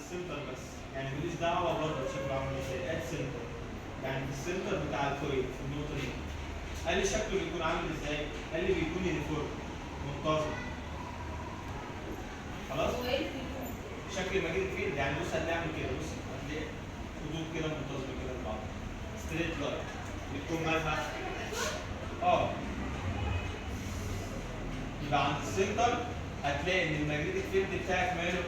السنتر بس، يعني ماليش دعوه بره شكله عامل ازاي، اد سنتر. يعني في السنتر بتاع الكويل في النقطه دي. قال لي شكله بيكون عامل ازاي؟ قال لي بيكون يونيفورم منتظم. خلاص؟ هو ايه اللي بيكون؟ شكل الماجنتيك فيلد يعني بص هتعمل كده، بص هتلاقي خطوط كده منتظمه كده لبعض. ستريت لاين بتكون مالها؟ يبقى عند السنتر هتلاقي ان الماجنتيك فيلد بتاعك ماله؟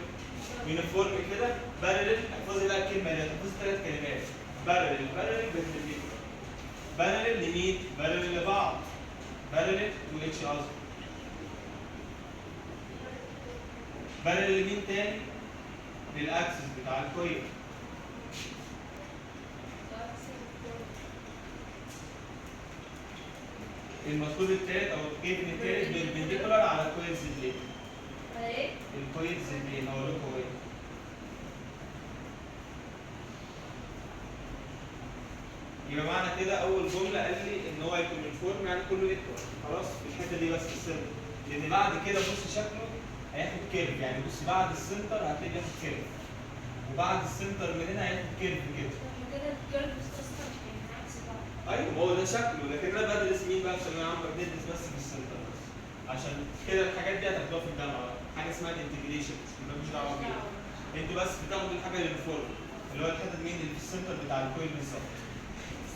يونيفورم كده بارلل. احفظي بقى الكلمه دي، احفظي 3 كلمات: بارلل بيربنديكولار. بارلل لمين؟ بارلل لبعض. بارلل تو اتش اذر. بارلل لمين تاني؟ للاكسس بتاع الكويل. المطلوب الثالث او الجيفن الثالث بيربنديكولار على الكويل زدين. على ايه؟ الكويل زدين هقول لكم هو ايه. يبقى معنى كده اول جمله قال لي ان هو يكون يونيفورم يعني كله ايكوال. خلاص في الحته دي بس السنتر، لان بعد كده بص شكله هياخد كيرف. يعني بص بعد السنتر هتلاقي ياخد كيرف، وبعد السنتر من هنا هياخد كيرف كده. كده الكيرف اصلا يعني عكس بعض. ايوه ما هو ده شكله، لكن انا بدرس مين بقى في ثانويه عامه؟ بدرس بس في السنتر بس، عشان كده الحاجات دي هتاخدوها في الجامعه بقى. حاجه اسمها الانتجريشن مالوش دعوه بيها. انتوا بس بتاخدوا الحاجه اليونيفورم اللي هو الحته مين اللي في السنتر بتاع الكويل بالظبط.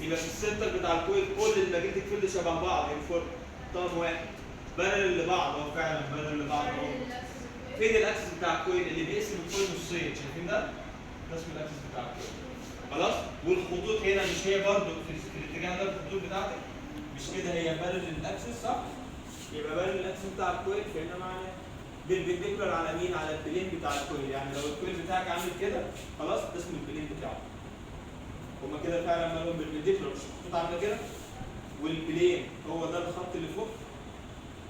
يبقى في السنتر بتاع الكويل كل الماجنتيك فيلد شبه بعض يونيفورم طقم واحد بارل لبعض. هو فعلا بارل لبعض اهو. فين الاكسس بتاع الكويل اللي بيقسم الكويل نصين؟ شايفين ده؟ ده اسمه الاكسس بتاع الكويل. خلاص؟ والخطوط هنا مش هي برضه في الاتجاه ده الخطوط بتاعتك؟ مش كده هي بارل الاكسس صح؟ يبقى بارل الاكسس بتاع الكويل فهنا معناه بالبنديكولار على مين؟ على البلين بتاع الكويل. يعني لو الكويل بتاعك عامل كده خلاص ده اسمه البلين بتاعه. هما كده فعلا مالهم بالبنديكولار، مش الخطوط عامله كده؟ والبلين هو ده الخط اللي فوق.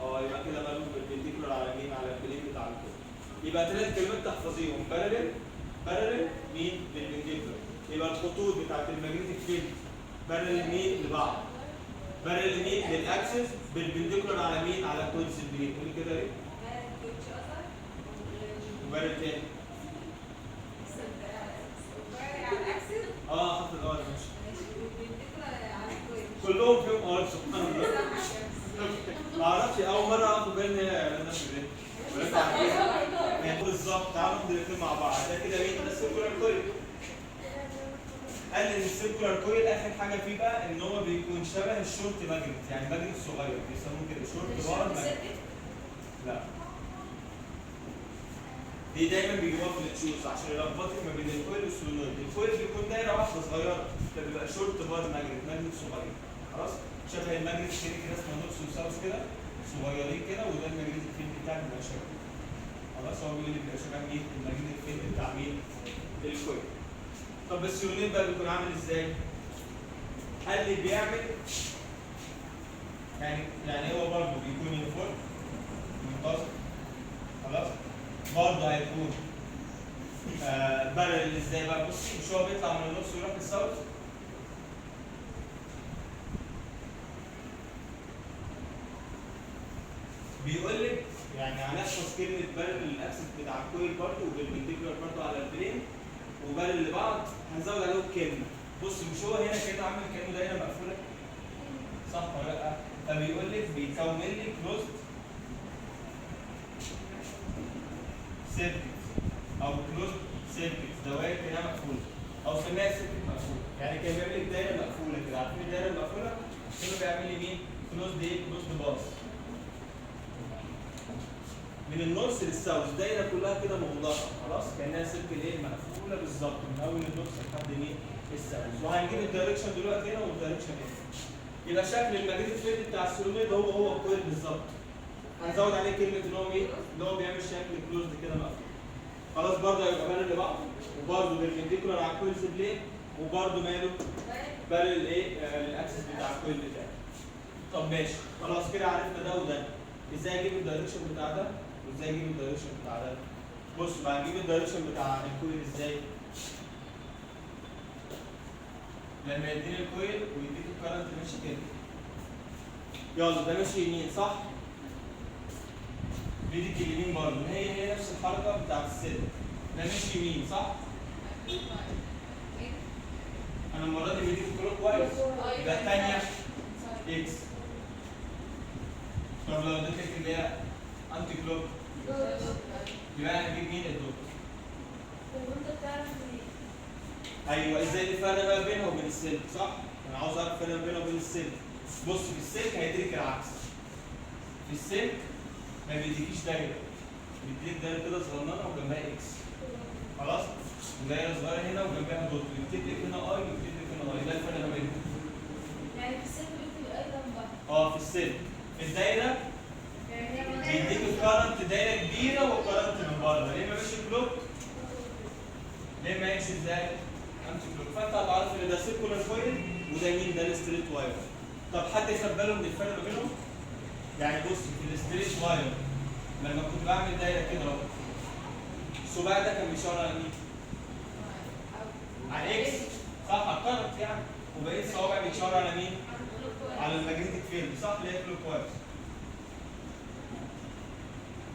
يبقى كده مالهم بالبنديكولار على مين؟ على البلين بتاع الكويل. يبقى 3 كلمات تحفظيهم: بارلل مين؟ بالبنديكولار. يبقى الخطوط بتاعت الماجنتيك فيلد بارلل مين؟ لبعض. بارلل مين؟ للاكسس بالبنديكولار على مين؟ على كويلز البلين. قولي كده ايه؟ وبارلل تاني. خط الار ماشي. كلهم فيهم ار سبحان الله. ما اعرفش اول مره اخد بالي ان هي اعلانات بجد. ولكن يعني بالظبط تعالوا ناخد الاثنين مع بعض. ده كده مين؟ ده السيركولار كويل. قال ان السيركولار كويل اخر حاجه فيه بقى ان هو بيكون شبه الشورت ماجنت، يعني ماجنت صغير بيسموه كده شورت بار ماجنت. لا دي دايما بيجيبوها في التشوز عشان يلخبطك ما بين الكويل والسولنويد. الكويل بيكون دايره واحده صغيره فبيبقى شورت بار ماجنت، ماجنت صغير. خلاص؟ شبه الماجنت كده اسمه نوكس وساوس كده صغيرين كده، وده الماجنت فيلد بتاعك بيبقى شبه. خلاص هو بيقول لي بيبقى شبه مين؟ الماجنت فيلد بتاع مين؟ الكويل. طب السولنويد بقى بيكون عامل ازاي؟ قال لي بيعمل يعني هو برضه بيكون يونيفورم منتظم. خلاص؟ برضه هيكون بارل ازاي بقى؟ بصي مش هو بيطلع من النص ويروح للساوث؟ بيقول لك يعني هنحفظ كلمه بارل للاكسس بتاع الكويل برضه وبالبنديكولار برضه على البلين وبارل لبعض. هنزود عليهم كلمه. بص مش هو هنا كده عامل كانه دايره مقفوله؟ صح ولا لا؟ فبيقول لك بيكون لي كلوزد سيركت او كلوزد سيركت، دوائر كده مقفوله او سميها سيركت مقفوله. يعني كان بيعمل لك دايره مقفوله كده. عارفين الدايره المقفوله؟ كانه بيعمل لي مين؟ كلوزد ايه؟ كلوزد باص. من النص للساوث دايره كلها كده مغلقه خلاص كانها سيركل ايه؟ مقفوله بالظبط من اول النص لحد مين؟ الساوث. وهنجيب الدايركشن دلوقتي هنا والدايركشن هنا. يبقى شكل الماجنتيك فيلد بتاع السولنويد هو الكويل بالظبط. هنزود عليه كلمه ان هو ايه؟ اللي هو بيعمل شكل كلوزد كده مقفول. خلاص برضه هيبقى بارل لبعض وبرضه بالبنديكولار على الكويلز بلين وبرضه ماله؟ بارل ايه؟ الاكسس بتاع الكويل بتاعه. طب ماشي خلاص كده عرفنا ده وده. ازاي اجيب الدايركشن بتاع ده؟ وازاي اجيب الدايركشن بتاع ده؟ بص بقى هنجيب الدايركشن بتاع الكويل ازاي؟ لما يديني الكويل ويديك الكرنت ماشي كده. يلا ده ماشي يمين صح؟ بيديك اليمين برضه هي نفس الحركه بتاعت السلك. ده ماشي يمين صح؟ انا المره دي مديك كلوك وايز يبقى الثانيه اكس. طب لو اديتك اللي هي انتي كلوك يبقى انا هجيب مين الدوت؟ وانت بتعرف منين؟ ايوه ازاي نفرق بقى بينها وبين السلك صح؟ انا عاوز اعرف الفرق بينها وبين السلك. بص في السلك هيديك العكس. في السلك ما بيديكيش دايره، بيديك دايره كده صغننه وجنبها اكس. خلاص؟ ودايره صغيره هنا وجنبها دوت، بيكتب لك هنا اي وبيكتب لك هنا اي، ده الفرق ما بينهم. يعني في السلك بيكتب اي جنبها. في السلك. في الدايره بيديك الكرنت دايره كبيره والكرنت من بره، ليه ما ماشي كلوك؟ ليه ما يمشي ازاي؟ امشي كلوك، فانت هتعرف ان ده سيركولار كويل وده مين؟ ده الستريت واير. طب حد ياخد باله من الفرق ما بينهم؟ يعني بص في الستريت واير لما كنت بعمل دايره كده اهو، الصباع ده كان بيشاور على مين؟ على اكس صح؟ على الكرنت يعني، وبقيت الصوابع بتشاور على مين؟ على الماجنتيك فيلد صح؟ اللي هي كلوك واير.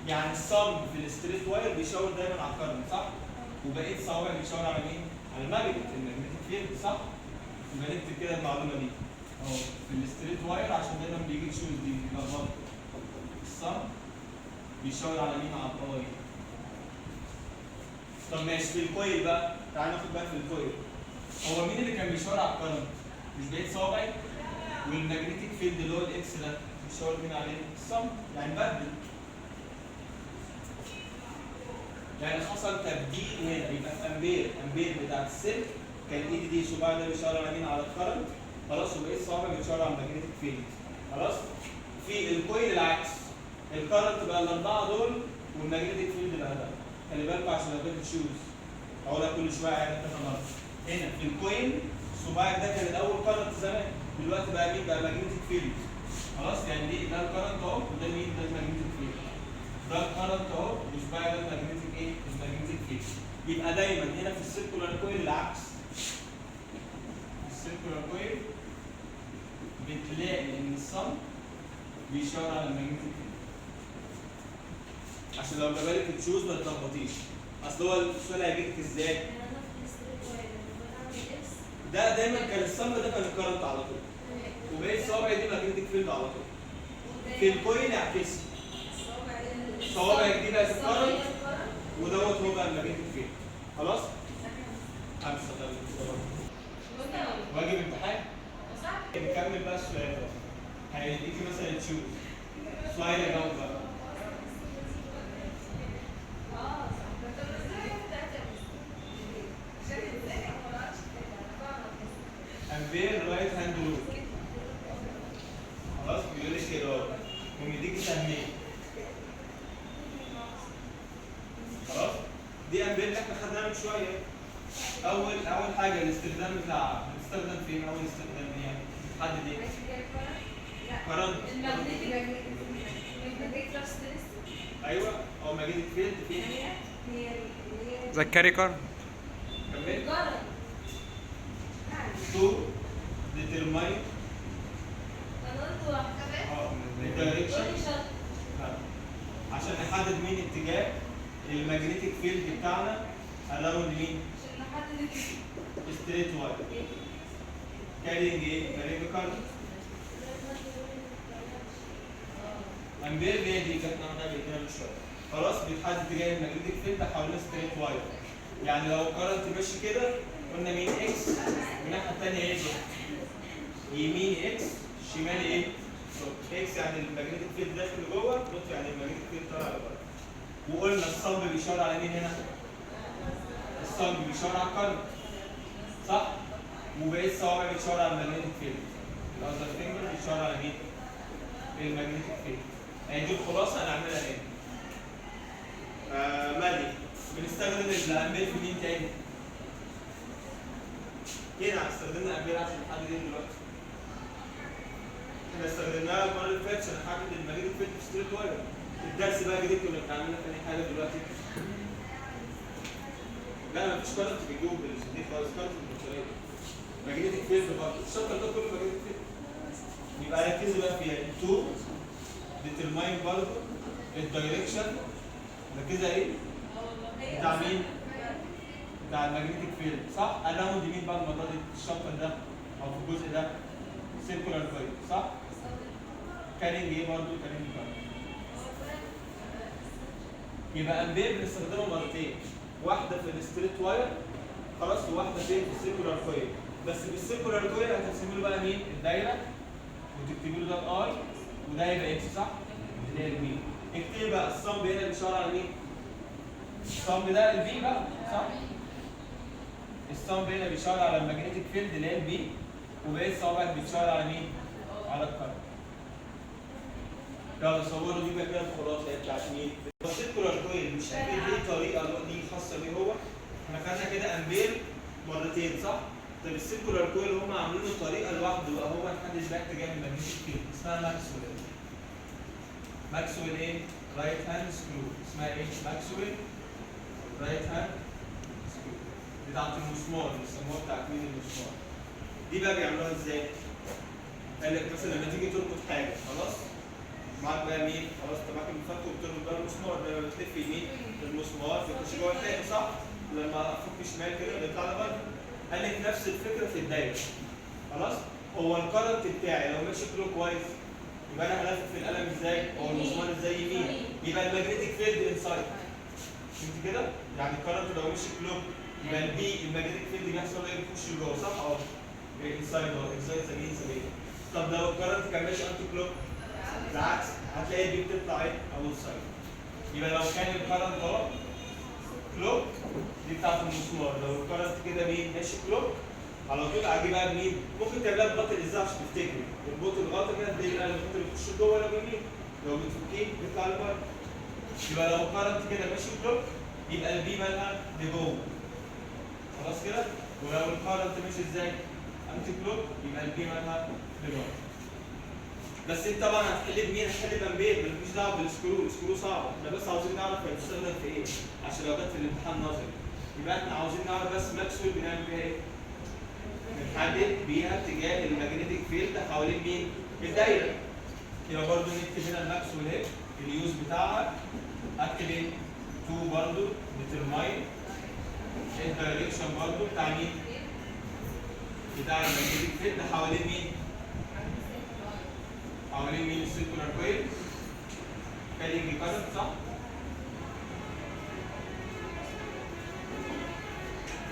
يعني الصم في الستريت واير بيشاور دايما على الكرنت صح؟ وبقيه الصوابع بيشاور على مين؟ على الماجنتيك فيلد صح؟ يبقى نكتب كده المعلومه دي اهو في الستريت واير عشان دايما بيجي تشوز دي لخبطه. الصم بيشاور على مين؟ على الباور. طب ماشي في الكويل بقى، تعالى ناخد بالك في الكويل. هو مين اللي كان بيشاور على الكرنت؟ مش بقيه صوابعي؟ والماجنتيك فيلد اللي هو الاكس ده بيشاور مين عليه؟ الصم، يعني بدل. يعني حصل تبديل هنا، يبقى في امبير بتاعت السلك كان ايدي دي صباعي ده بيشاور على مين؟ على الكرنت. خلاص، وبقيت صوابعي بيشاور على الماجنتيك فيلد. خلاص؟ في الكويل العكس، الكرنت بقى الاربعه دول والماجنتيك فيلد بقى ده. خلي بالكم عشان لو كنت تشوز هقولها كل شويه عادي كذا مره. هنا في الكويل صباعك ده كان الاول كرنت زمان، دلوقتي بقى مين؟ بقى ماجنتيك فيلد. خلاص؟ يعني دي ده الكرنت اهو وده مين؟ ده الماجنتيك فيلد. ده الكرنت اهو وصباعي ده الماجنتيك ايه؟ الماجنتيك فيلد. يبقى دايما هنا في السيركولار كويل العكس. السيركولار كويل بتلاقي ان الصم بيشاور على الماجنتيك فيلد. عشان لو جابلك تشوز ما تلخبطيش. اصل هو السؤال هيجيلك ازاي؟ يعني انا في الستريت واير لما بعمل اكس ده دايما كان الصم ده كان الكرنت على طول. وبقيت صوابعي دي ماجنتيك فيلد على طول. في الكويل اعكسي. صوابعك دي بقت الكرنت ودوت هو بقى الماجنتيك فيلد. خلاص؟ خمسه ده واجب امتحان؟ نكمل بقى السؤال ده. هيديكي مثلا تشوز سؤال يجاوب بقى. امبير رايت هاند رول. خلاص بيقول لك كده ومديكي سهمين. خلاص؟ دي امبير اللي احنا خدناها من شويه. اول حاجه الاستخدام بتاعها بتستخدم فين؟ اول استخدام دي يعني حد دي كرنت. ايوه او ماجنتيك فيلد فين؟ زي الكاري كار. كمل. تو ديترماين الدايركشن عشان نحدد مين اتجاه الماجنتيك فيلد بتاعنا اراوند مين؟ ستريت واير. كارينج ايه؟ كارينج كارنت. امبير هي دي كانت نعملها كده من شويه. خلاص بيتحدد اتجاه الماجنتيك فيلد حوالين ستريت واير. يعني لو كارنت ماشي كده قلنا مين؟ اكس، والناحيه الثانيه ايه؟ يمين اكس، شمال ايه؟ اكس يعني الماجنتيك فيلد داخل لجوه، دوت يعني الماجنتيك فيلد طالع لبره. وقلنا الصلب بيشاور على مين هنا؟ الصلب بيشاور على الكرنت صح؟ وبقيت الصوابع بتشاور على الماجنتيك فيلد. الاذر فينجر بيشاور على مين؟ الماجنتيك فيلد. يعني دي الخلاصه هنعملها هنا. مالي بنستخدم الامبير في مين تاني؟ هنا استخدمنا امبير عشان نحدد ايه دلوقتي؟ احنا استخدمناها المره اللي فاتت عشان نحدد الماجنتيك فيلد في ستريت واير. الدرس بقى جديد كنا بنعملها في اي حاجه دلوقتي؟ لا مفيش كارنت في الجوب دي خالص، كارنت في البطاريه. ماجنتيك فيلد برضه، الشابتر ده كله ماجنتيك فيلد. يبقى ركزوا بقى فيها. 2 ديترماين برضه الدايركشن. ركزها ايه؟ بتاع مين؟ بتاع الماجنتيك فيلد صح؟ اراوند مين بقى المره دي الشابتر ده او في الجزء ده؟ سيركولار كويل صح؟ كارينج ايه برضه؟ كارينج كارنت. يبقى امبير بنستخدمه مرتين، واحده في الستريت واير خلاص وواحده فين؟ في السيركولار كويل. بس بالسيركولار كويل هترسموا له بقى مين؟ الدايره وتكتبوا له ده الاي وده هيبقى اكس صح؟ اللي هي البي. اكتب بقى الصمب هنا بيشاور على مين؟ الصمب ده البي بقى صح؟ الصمب هنا بيشاور على الماجنتيك فيلد اللي هي البي وبقيت الصوابع بتشاور على مين؟ على الكارت. يلا صوروا دي بقى كده الخلاصه هي بتاعت مين؟ السيركولار كويل مش اكيد ليه طريقه دي خاصه بيه هو. احنا خدنا كده امبير مرتين صح؟ طب السيركولار كويل هم عاملين له طريقه لوحده بقى هو محدش بقى اتجاه الماجنتيك فيلد اسمها ماكسويل. ماكسويل ايه؟ رايت هاند سكرو. اسمها ايه؟ ماكسويل رايت هاند سكرو. بتاعت المسمار بيسموها بتاعت مين المسمار. دي بقى بيعملوها ازاي؟ قال لك مثلا لما تيجي تربط حاجه خلاص؟ معاك بقى مين؟ خلاص تبعك المفك وبتربط بقى المسمار لما بتلف يمين المسمار بيخش جوه التاني صح؟ لما افك شمال كده بيطلع لبره. قال لك نفس الفكره في الدايره. خلاص؟ هو الكرنت بتاعي لو ماشي كلوك وايز يبقى انا هلف في القلم ازاي؟ هو المسمار ازاي يمين؟ يبقى الماجنتيك فيلد انسايد. فهمت كده؟ يعني الكرنت لو مشي كلوك يبقى البي الماجنتيك فيلد بيحصل ايه؟ بيخش جوه صح؟ اه انسايد اهو انسايد سبيل سبيل. طب لو الكرنت كان ماشي انتي كلوك بالعكس هتلاقي البي بتطلع ايه؟ اوت سايد. يبقى لو كان الكرنت اهو كلوك دي بتاعت المسمار، لو الكرنت كده مين؟ ماشي كلوك على طول هجيب بقى بمين؟ ممكن تعملها بغطا الازاز عشان تفتكري، تربط الغطا كده تلاقي بقى الغطا اللي بيخش جوه ولا يمين، لو بتفكيه بيطلع لبره. يبقى لو الكرنت كده ماشي كلوك يبقى البي مالها لجوه. خلاص كده؟ ولو الكرنت ماشي ازاي؟ انتي كلوك يبقى البي مالها لبره. بس انت طبعا هتحل بمين؟ هتحل بامبير مالكيش دعوه بالسكرو، السكرو صعب، احنا بس عاوزين نعرف هيستخدم في ايه عشان لو جت في الامتحان نظري. يبقى احنا عاوزين نعرف بس ماكسويل بنعمل بيها ايه؟ بنحدد بيها اتجاه الماجنتيك فيلد حوالين مين؟ الدايره. يبقى برضه نكتب هنا الماكسويل اهي اليوز بتاعها اكتب ايه؟ 2 برضه ديترماين الدايركشن برضه بتاع مين؟ بتاع الماجنتيك فيلد حوالين مين؟ حوالين مين؟ السيركولار كويل كارينج كارنت صح؟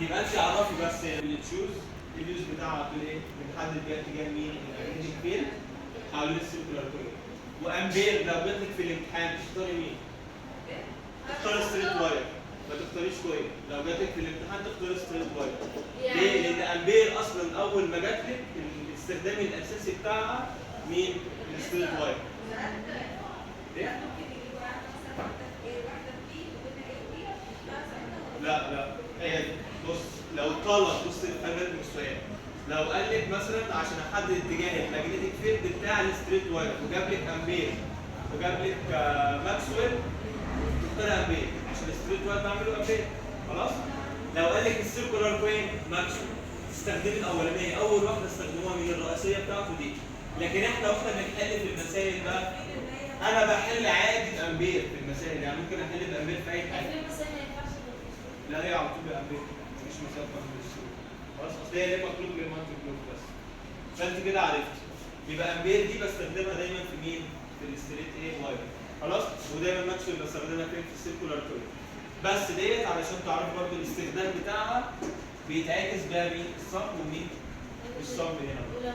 يبقى انت عرفي بس بالتشوز اليوز بتاعها تقول ايه؟ بنحدد بيها اتجاه مين؟ الماجنتيك فيلد حوالين السيركولار كويل. وامبير لو جات لك في الامتحان تختاري مين؟ تختاري ستريت واير ما تختاريش كويل، لو جات لك في الامتحان تختاري ستريت واير. ليه؟ لان امبير اصلا اول ما جات لك الاستخدام الاساسي بتاعها مين؟ الستريت واير. ايه؟ لا هي بص لو طلب بص خلي بالك من السؤال، لو قال لك مثلا عشان احدد اتجاه الماجنتيك فيلد بتاع الستريت واير وجاب لك امبير وجاب لك ماكسويل تختار امبير عشان الستريت واير بعمله امبير خلاص؟ لو قال لك السيركولار كوين ماكسويل تستخدمي الاولانيه اول واحده استخدموها من الرئيسيه بتاعته دي. لكن احنا واحنا بنحل في المسائل بقى انا بحل عادي بامبير في المسائل، يعني ممكن احل بامبير في اي حاجه. لا هي على طول بامبير مش مسافه من السوق خلاص، اصل هي ليه مطلوب ليه منطق كلوك بس. فانت كده عرفت. يبقى امبير دي بستخدمها دايما في مين؟ في الستريت ايه واير خلاص، ودايما ماكسويل بستخدمها فين؟ في السيركولار كويل. بس ديت علشان تعرف برضه الاستخدام بتاعها بيتعكس بيها مين؟ الصم ومين؟ الصم هنا.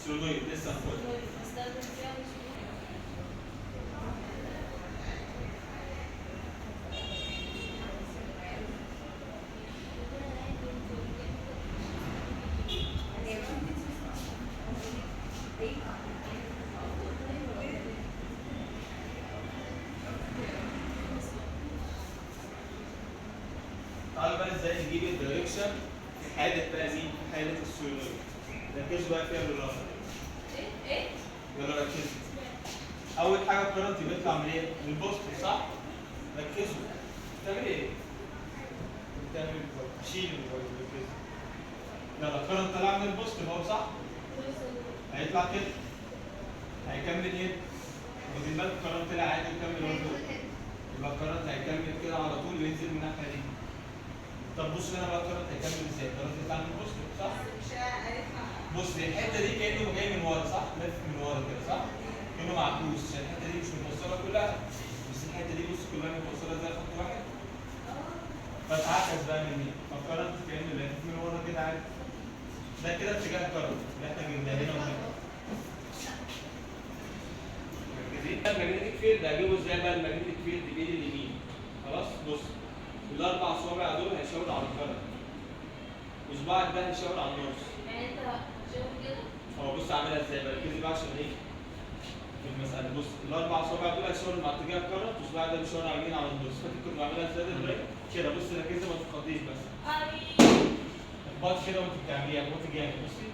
سولويد لسه هنقول. تعالوا بقى ازاي نجيب الدايركشن في حالة بقى مين؟ في حالة السولويد. ركزوا بقى فيها بالراحة. ايه؟ يلا ركزوا. أول حاجة الكرنت بيطلع من ايه؟ من البوزيتيف صح؟ ركزوا. بتعمل ايه؟ بتعمل شيل البوزيتيف. يلا الكرنت طلع من البوزيتيف اهو صح؟ هيطلع كده. هيكمل ايه؟ واخدين بالكم الكرنت طلع عادي وكمل برضه. يبقى الكرنت هيكمل كده على طول وينزل من الناحيه دي. طب بص هنا بقى الكرنت هيكمل ازاي؟ الكرنت يطلع من البوزيتيف صح؟ بص الحته دي كانه جاي من ورا صح؟ لف من ورا كده صح؟ كانه معكوس عشان الحته دي مش متوصله كلها، بس الحته دي بص كلها متوصله زي خط واحد. فتعكس بقى من هنا، فالكرنت كانه لافف من ورا كده عادي. ده كده اتجاه الكرنت اللي احنا جبناه هنا وهنا. الماجنتيك فيلد هجيبه ازاي بقى؟ الماجنتيك فيلد بايد اليمين. خلاص بص الاربع صوابع دول هيشاوروا على الكرنت، وصباعك ده هيشاور على النص. يعني انت شايف كده؟ هو بص عاملها ازاي بقى؟ ركزي بقى عشان ايه؟ في المسألة بص الاربع صوابع دول هيشاوروا مع اتجاه الكرنت، وصباعك ده بيشاور على اليمين على النص. فاكر كنت بعملها ازاي دلوقتي؟ كده بص ركزي ما تتخضيش بس. اخبط كده وانت بتعمليها اخبطي جامد بصي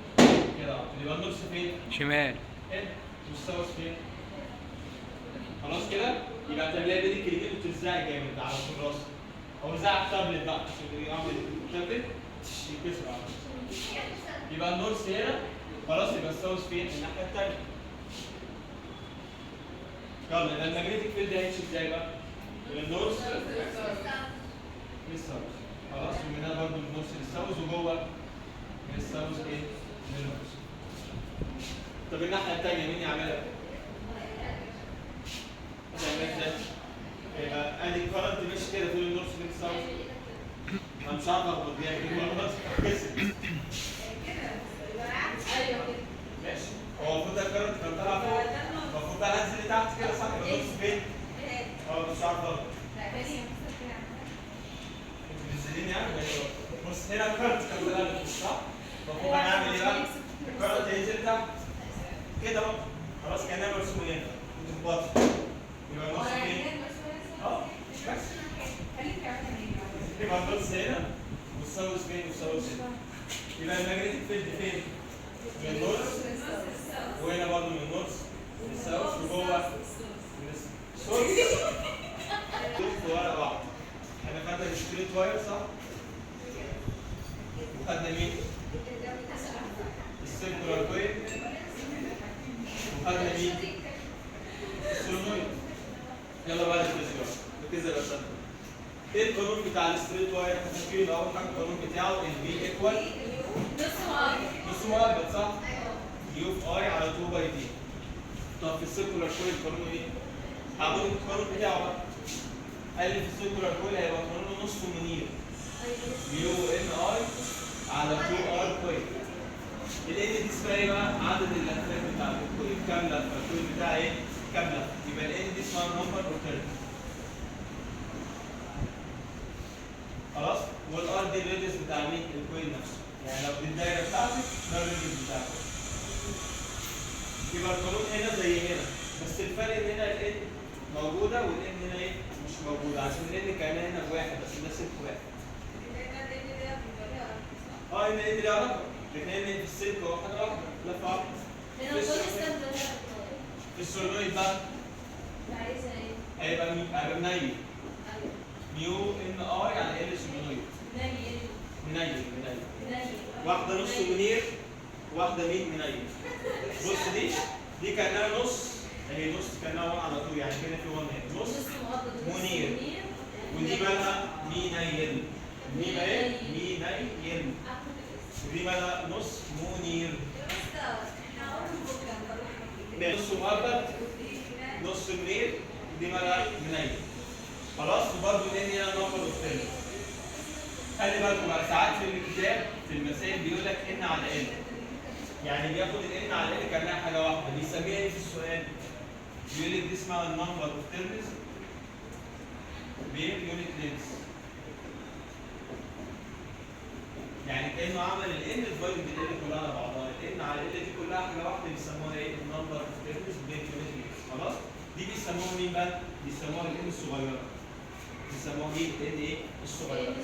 كده يبقى النص فين؟ شمال. هنا والساوس فين؟ خلاص كده؟ يبقى هتعمليها بايدك اليمين وترزعي جامد على طول راسك. او رزعي التابلت بقى عشان يعمل التابلت يكسر على طول. يبقى النورث هنا خلاص. يبقى الساوث فين؟ الناحيه الثانيه. يلا يبقى الماجنتيك فيلد هيمشي ازاي بقى؟ من النورث للساوث. خلاص ومن هنا برضه من النورث للساوث وجوه من الساوث ايه؟ للنورث. طب الناحيه الثانيه مين يعملها؟ هتعملها ازاي؟ يبقى ادي الكرنت ماشي كده طول النورث للساوث. انا مش عارف اخبط بيها كده خلاص كسر. ايوه كده. ماشي. هو المفروض ده الكرنت كان طالع فوق، المفروض بقى انزل لتحت كده صح؟ يبقى النص فين؟ مش عارف اخبط. انتوا بتنزلين يعني؟ بص هنا الكرنت كان طالع لفوق صح؟ المفروض انا اعمل ايه بقى؟ الكرنت هينزل تحت كده اهو. خلاص كانها مرسومه هنا وتخبطي. يبقى النص فين؟ بس. يبقى النص هنا والساوث فين؟ والساوث هنا. يبقى الماجنتيك فيلد فين؟ من النورث وهنا برضه من النورث للساوث وجوه من السورس. شوف ورقه واحده. احنا خدنا الستريت واير صح؟ وخدنا مين؟ السيركولار كويل. وخدنا مين؟ السولنويد. يلا بقى الفيزيوال ركزي بس. ايه القانون بتاع الستريت واير؟ احنا فاكرين اول حاجه القانون بتاعه ان في ايكوال نص مؤبد صح؟ يو في اي على 2 باي دي. طب في السيركولار كويل قانونه ايه؟ هعمل القانون بتاعه بقى. قال لي في السيركولار كويل هيبقى قانونه نص منير يو ان اي على 2 ار كويل. الان دي اسمها ايه بقى؟ عدد اللفات بتاع الكويل كام لفه؟ الكويل بتاعها ايه؟ كام لفه؟ يبقى الان دي اسمها نمبر اوف تيرنز. خلاص؟ والار دي الريديوس بتاع مين؟ الكويل نفسه. يعني لو دي الدايره بتاعتك ده الريديوس بتاعتك. يبقى القانون هنا زي هنا، بس الفرق ان هنا الان موجوده والان هنا ايه؟ مش موجوده، عشان الان كانها هنا بواحد بس ده سلك واحد. ان الان ليها رقم، لكن ان في السلك هو حاجه واحده، لفه واحده. في السولنويد بقى هيبقى منيل. ميو ان اي على ال سولنويد. منيل. واحده نص منير واحده مين منيل. بص دي كانها نص، هي نص كانها 1 على 2 يعني كده في 1 هنا نص منير. ودي مالها منيل. دي بقى ايه؟ منيل. ودي مالها نص منير. نص مؤبد نص منير. دي مالها منيل. خلاص. وبرده الان هنا نمبر اوف تيرنز. خلي بالكم بقى ساعات في الكتاب في المسائل بيقول لك ان على ان، يعني بياخد الان على ان كانها حاجه واحده. بيسميها ايه في السؤال؟ بيقول لك دي اسمها النمبر اوف تيرنز بير يونت لينس. يعني كانه عمل الان ديفايد بالال كلها على بعضها. الان على ال دي كلها حاجه واحده بيسموها ايه؟ النمبر اوف تيرنز بير يونت لينس. خلاص؟ دي بيسموها مين بقى؟ بيسموها الان الصغيره. بيسموها مين؟ الان ايه؟ الصغيره.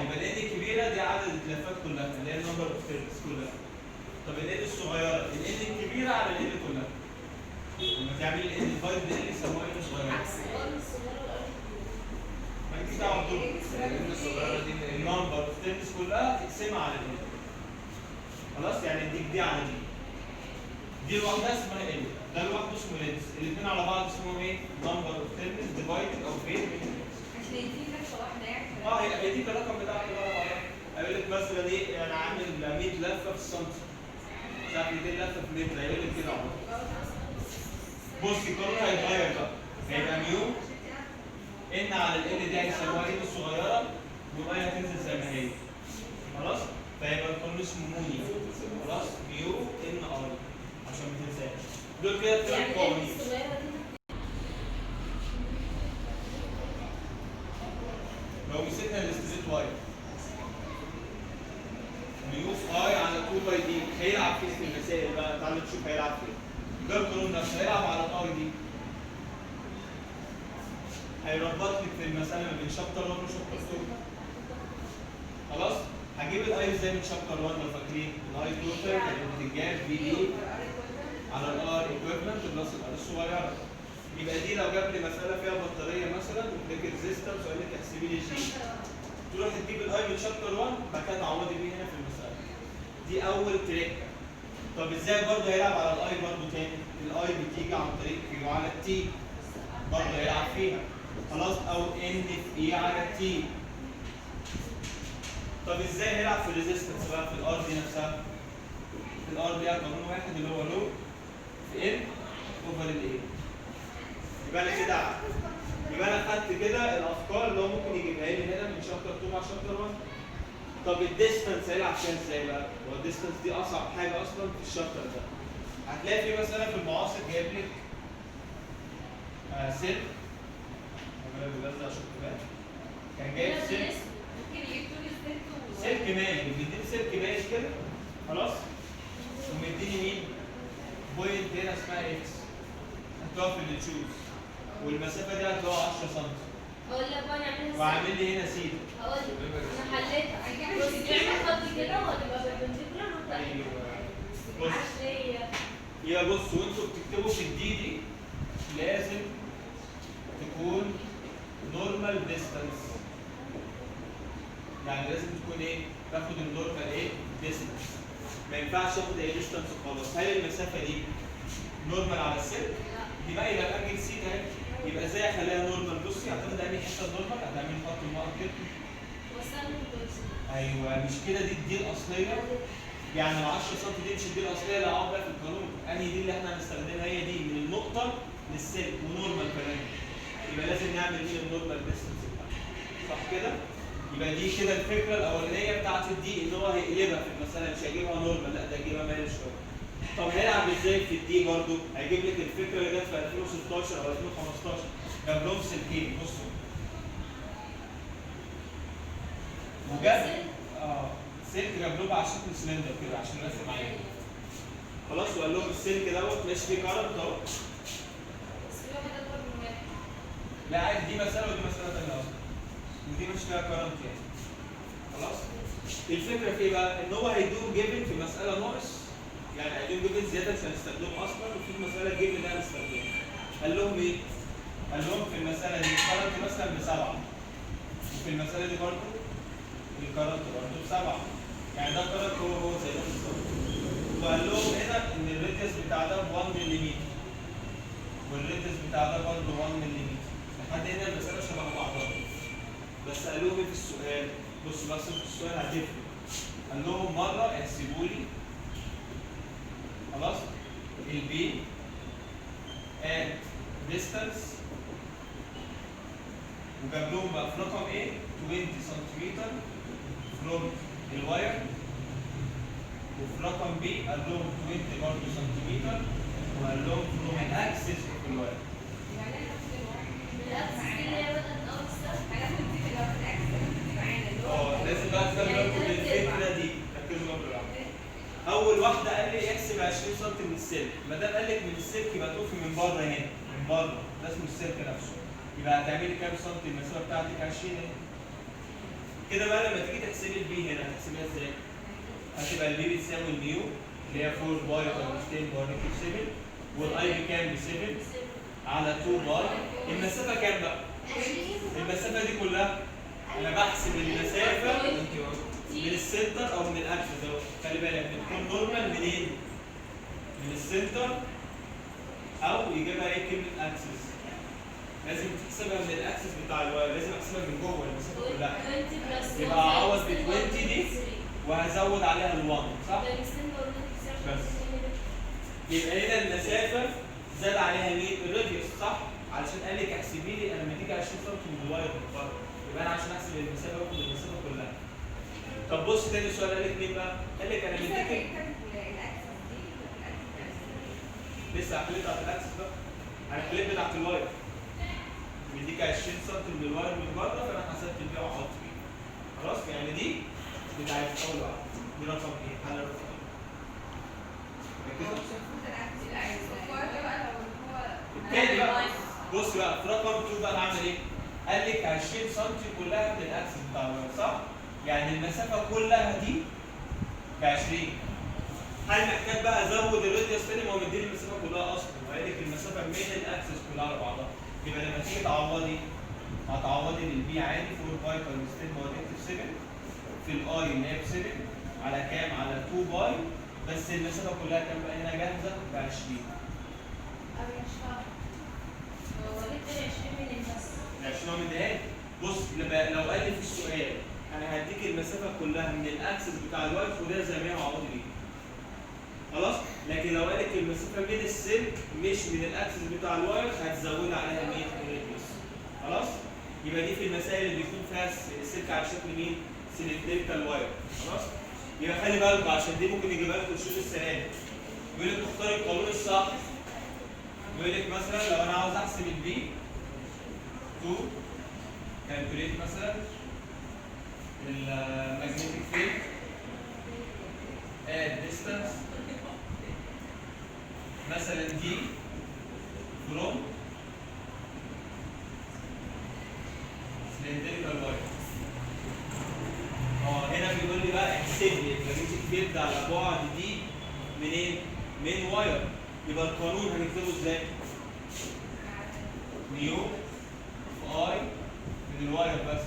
يبقى الان الكبيره دي عدد اللفات كلها اللي هي النمبر اوف تيرنز كلها. طب الان الصغيره الان الكبيره على الان كلها. لما تعمل الان ديفايد بالان يسموها ان صغيره. مالكيش دعوه بدول. الان الصغيره دي النمبر اوف تيرنز كلها تقسمها على الان. خلاص؟ يعني اديك دي على دي. دي لوحدها اسمها ان. ده لوحده اسمه لينس، الاثنين على بعض اسمهم ايه؟ نمبر اوف تيرنز ديفايدد او بين. عشان يديني لفه واحده يعني. هيديك الرقم بتاعك بقى بعدها. هيقول لك مثلا ايه؟ انا عامل 100 لفه في السنتي. ساعة 200 لفه في متر، هيقول لك كده اهو. بص القانون هيتغير بقى. هيبقى ميو ان على ال دي هيسموها ان الصغيره والميه هتنزل زي ما هي. خلاص؟ فيبقى القانون اسمه موني. خلاص؟ ميو ان اي عشان ما تنساش. دول كده الثلاث يعني قوانين. الصغيرة دي لو مسكنا الاستريت واي ميو في اي على 2 باي دي هيلعب فيه في المسائل بقى، تعالى نشوف هيلعب فين. ده القانون نفسه هيلعب على الاي دي. هيربط لك في المسألة ما بين شابتر 1 وشابتر 2. خلاص؟ هجيب الاي ازاي من شابتر 1 لو فاكرين؟ الاي توتال كانت بتتجاب في دي على الار ايكويفالنت بلس الار الصغيرة. يبقى دي لو جاب لي مسألة فيها بطارية مثلا وبليك ريزيستنس وقال لك احسبي لي جي. تروح تجيب الاي من شابتر 1 بعد كده تعوضي بيه هنا في المسألة. دي أول تريكة. طب ازاي برضه هيلعب على الاي برضه تاني؟ الاي بتيجي عن طريق كيو على التي. برضه هيلعب فيها. خلاص؟ او ان في اي على التي. طب ازاي هيلعب في الريزيستنس بقى في الار دي نفسها؟ الار ليها قانون واحد اللي هو لو في ان اوفر الاي. يبقى انا كده يبقى انا خدت كده الافكار اللي هو ممكن يجيبها لي هنا من شابتر 2 مع شابتر 1. طب الديستنس هيلعب فيها ازاي بقى؟ هو الديستنس دي اصعب حاجه اصلا في الشابتر ده. هتلاقي في مساله في المعاصر جايب لك سلك. انا بجد عشان تبان كان جايب سلك. ممكن يكتب لي السلك سلك مايل، بيديني سلك مايل كده. خلاص؟ ومديني مين؟ بوينت هنا اسمها اكس. هتقف في اللي تشوز. والمسافه دي هتقع 10 سم. اقول لك بقى نعملها وعامل لي هنا سيتا. اقول لك انا حليتها. بص تعمل خط كده وهتبقى بالبنتيكولار ايوه. بص معرفش ليه. يا بص وانتوا بتكتبوا في الدي دي لازم تكون نورمال ديستانس. يعني لازم تكون ايه؟ تاخد النورمال ايه؟ ديستانس. ما ينفعش اخد اي ديستانس خالص. هل المسافه دي نورمال على السلك؟ دي بقى يبقى انجل سيتا اهي. يبقى ازاي اخليها نورمال؟ بصي هتاخد انهي حته نورمال؟ هتعملي خط النقط كده. وصلنا الجزء. ايوه مش كده دي الدي الاصليه؟ يعني ال 10 سم دي مش الدي الاصليه اللي هقعد بقى في القانون. انهي دي اللي احنا هنستخدمها؟ هي دي من النقطه للسلك ونورمال كمان. يبقى لازم نعمل ايه النورمال ديستانس بتاعها. صح كده؟ يبقى دي كده الفكره الاولانيه بتاعت الدي ان هو هيقلبها في المساله مش هيجيبها نورمال، لا ده هيجيبها مايل شويه. طب هيلعب ازاي في الدي برضه؟ هيجيب لك الفكره اللي جت في 2016 او 2015 جاب لهم سلكين. بصوا وجاب سلك جاب لهم على شكل سلندر كده عشان نرسم عليه. خلاص وقال لهم السلك دوت ماشي فيه كارنت اهو. بس في واحد اكبر من واحد. لا عادي دي مساله ودي مساله ثانيه اصلا. ودي مش فيها كارنت يعني. خلاص؟ الفكره في ايه بقى؟ ان هو هيدوم جيفن في مساله ناقص. يعني هيدوم جيفن زياده مش هنستخدمه اصلا وفي مساله جيفن ده هنستخدمه. قال لهم ايه؟ قال لهم في المساله دي الكارنت مثلا ب7. وفي المساله دي برضه الكارنت برضه ب7. يعني ده الكارنت هو زي ده بالظبط. وقال لهم هنا ان الريديوس بتاع ده ب 1 ملم. والريديوس بتاع ده برضه 1 ملم. لحد هنا المساله شبه بعضها. بس قال لهم ايه في السؤال؟ بصوا بس في السؤال هتفرق. قال لهم مره احسبوا لي خلاص البي at distance وجاب لهم بقى في رقم ايه؟ 20 سنتيمتر from الواير. وفي رقم بي قال لهم 20 برضه سنتيمتر وقال لهم from الاكسس اوف الواير. يعني انا نفس الوقت بالعكس دي اللي هي بدأت من اول السنة. هناخد دي في الوقت الاكس معانا اللي هو لازم بقى تخلي بالكم من الفكره دي. ركزوا بقى بالراحه. اول واحده قال لي احسب 20 سم من السلك. ما دام قال لك من السلك يبقى تقفي من بره هنا. من بره ده اسمه السلك نفسه. يبقى هتعملي كام سم المسافه بتاعتك 20 اهي. كده بقى لما تيجي تحسبي البي هنا هتحسبيها ازاي؟ هتبقى البي بتساوي الميو اللي هي 4 باي تايمز 10 باور نيجاتيف 7 والاي بكام؟ ب 7 على 2 باي. المسافه كام بقى؟ المسافه دي كلها انا بحسب المسافه من السنتر او من الاكسس اهو. خلي بالك بتكون نورمال منين؟ من السنتر او يجيبها ايه كلمه اكسس. لازم تحسبها من الاكسس بتاع الواير، لازم احسبها من جوه المسافه كلها. 20 بلس يبقى اعوض ب 20 دي وهزود عليها ال1 صح؟ بس. يبقى هنا المسافه زاد عليها مين؟ الراديوس صح؟ علشان قال لك احسبي لي انا لما تيجي 20 سم من الواير من بره، يبقى انا عشان احسب المسافه باخد المسافه كلها. طب بص تاني سؤال قال لك مين بقى؟ قال لك انا مديك لسه الحليت بتاعت الاكسس بقى. انا الحليت بتاعت الواير مديك 20 سم من الواير من بره، فانا حسبت البيع وحط بيه. خلاص؟ يعني دي بتاعت اول واحده. دي رقم ايه؟ حل رقم ايه؟ التاني بقى بص بقى في رقم 2 بقى هعمل ايه؟ قال لك 20 سم كلها من الاكسس بتاع الواير صح؟ يعني المسافه كلها دي ب 20. هل محتاج بقى ازود الراديوس تاني؟ ما هو مديني المسافه كلها اصلا، وقال لك المسافه من الاكسس كلها على بعضها. يبقى لما تيجي تعوضي هتعوضي للبي عادي 4 باي تايمز 10 باور نيجاتيف 7 في الاي اللي هي ب 7 على كام؟ على 2 باي، بس المسافه كلها كام بقى هنا جاهزه؟ ب 20. انا مش فاهمه. هو جبت 20 من النص. 20 هو مديها. بص لو قال لي في السؤال انا هديك المسافه كلها من الاكسس بتاع الواير وده زي ما هي وعوضي بيه. خلاص؟ لكن لو قال لك المسافه من السلك مش من الاكسس بتاع الواير هتزود عليها مين؟ الراديوس. خلاص؟ يبقى دي في المسائل اللي بيكون فيها السلك على شكل مين؟ سيلندريكال واير. خلاص؟ يبقى خلي بالكم عشان دي ممكن يجيبها لكم الشوط السنه دي. يقول لك اختار القانون الصح. يقول لك مثلا لو انا عاوز احسب البي تو كالكوليت مثلا الماجنتيك فيلد at distance مثلا دي from cylindrical wire. هنا بيقول لي بقى احسب لي الماجنتيك فيلد على بعد دي منين؟ من واير. يبقى القانون هنكتبه ازاي؟ نيو اي من الواير بس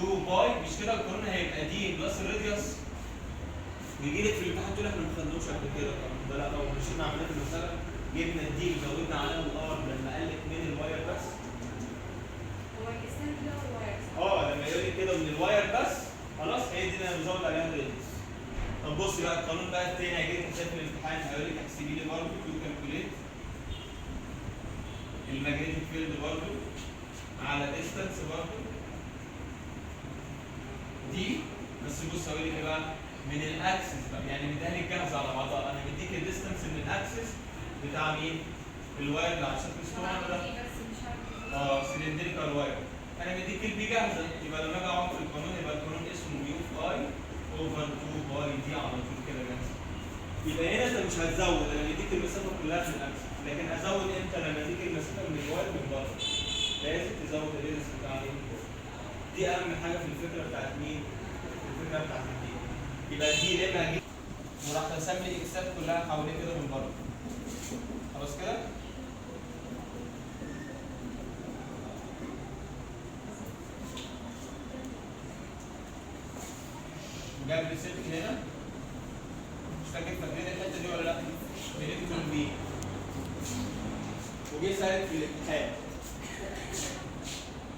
2 باي. مش كده القانون هيبقى دي بلس الراديوس ويجي لك في الامتحان تقول احنا ما خدناهوش قبل كده. طب ده لا، لو مشينا عمليه المساله جبنا الدي وزودنا عليها الار لما قال لك من الواير بس. هو الاسم ده الواير لما يقول لي كده من الواير بس خلاص هي دي اللي انا بزود عليها الراديوس. طب بص بقى القانون بقى التاني هيجي لك في الامتحان هيقول لك احسبي لي برضه تو كالكوليت الماجنتيك فيلد برضه على ديستانس برضه دي. بس بص هقول لك ايه بقى؟ من الاكسس بقى، يعني مديها لك جاهزه على بعضها. انا مديك الديستانس من الاكسس بتاع مين؟ الواير اللي على شكل اسطوانه ده. سلندريكال واير. انا مديك البي جاهزه، يبقى لما اجي اقعد في القانون يبقى القانون اسمه يو في اي اوفر 2 باي دي على طول كده جاهزه. يبقى هنا انت مش هتزود، انا مديك المسافه كلها في الاكسس، لكن ازود امتى؟ لما اديك المسافه من الواير من بره. لازم تزود الريدس بتاع مين؟ دي اهم حاجه في الفكره بتاعت مين؟ الفكره بتاعت الدي. يبقى دي لما اجيب وراح رسم لي اكسات كلها حواليه كده من بره. خلاص كده؟ جاب لي سلك هنا مش فاكرين الحته دي ولا لا؟ بنكتب بي وجه سالك في الامتحان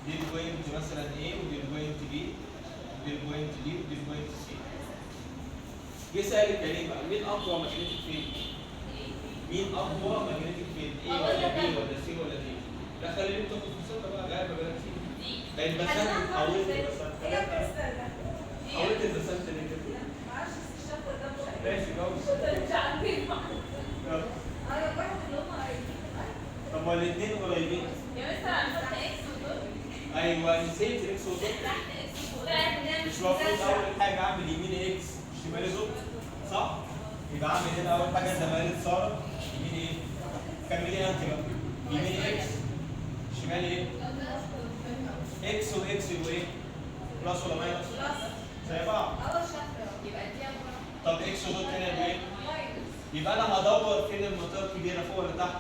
دي البوينت مثلا A ودي البوينت B ودي البوينت D ودي البوينت C. جه سالك كريم بقى مين اقوى ماجنتيك فيلد؟ مين اقوى ماجنتيك فيلد؟ A ولا B ولا C ولا D؟ لا خلي انت تاخد فرصتك بقى غير بقى دي. بقيت بسنت حاولت حاولت البسنت اللي انت ماشي جاوب. مش عارفين يلا. انا واحد اللي هم طب ما الاثنين قريبين. يا مستر هنحط اكس ودول ايوه نسيت اكس وزد. تحت اكس ودول مش المفروض اول حاجه اعمل يمين اكس شمال زد صح؟ يبقى اعمل هنا اول حاجه زي ما قالت ساره يمين ايه؟ كملي انت بقى. يمين اكس شمال ايه؟ اكس واكس يبقوا ايه؟ بلس ولا ماينس؟ زي بعض. يبقى دي طب اكس وزد هنا يبقوا ايه؟ يبقى انا هدور فين المنطقه الكبيره فوق ولا تحت؟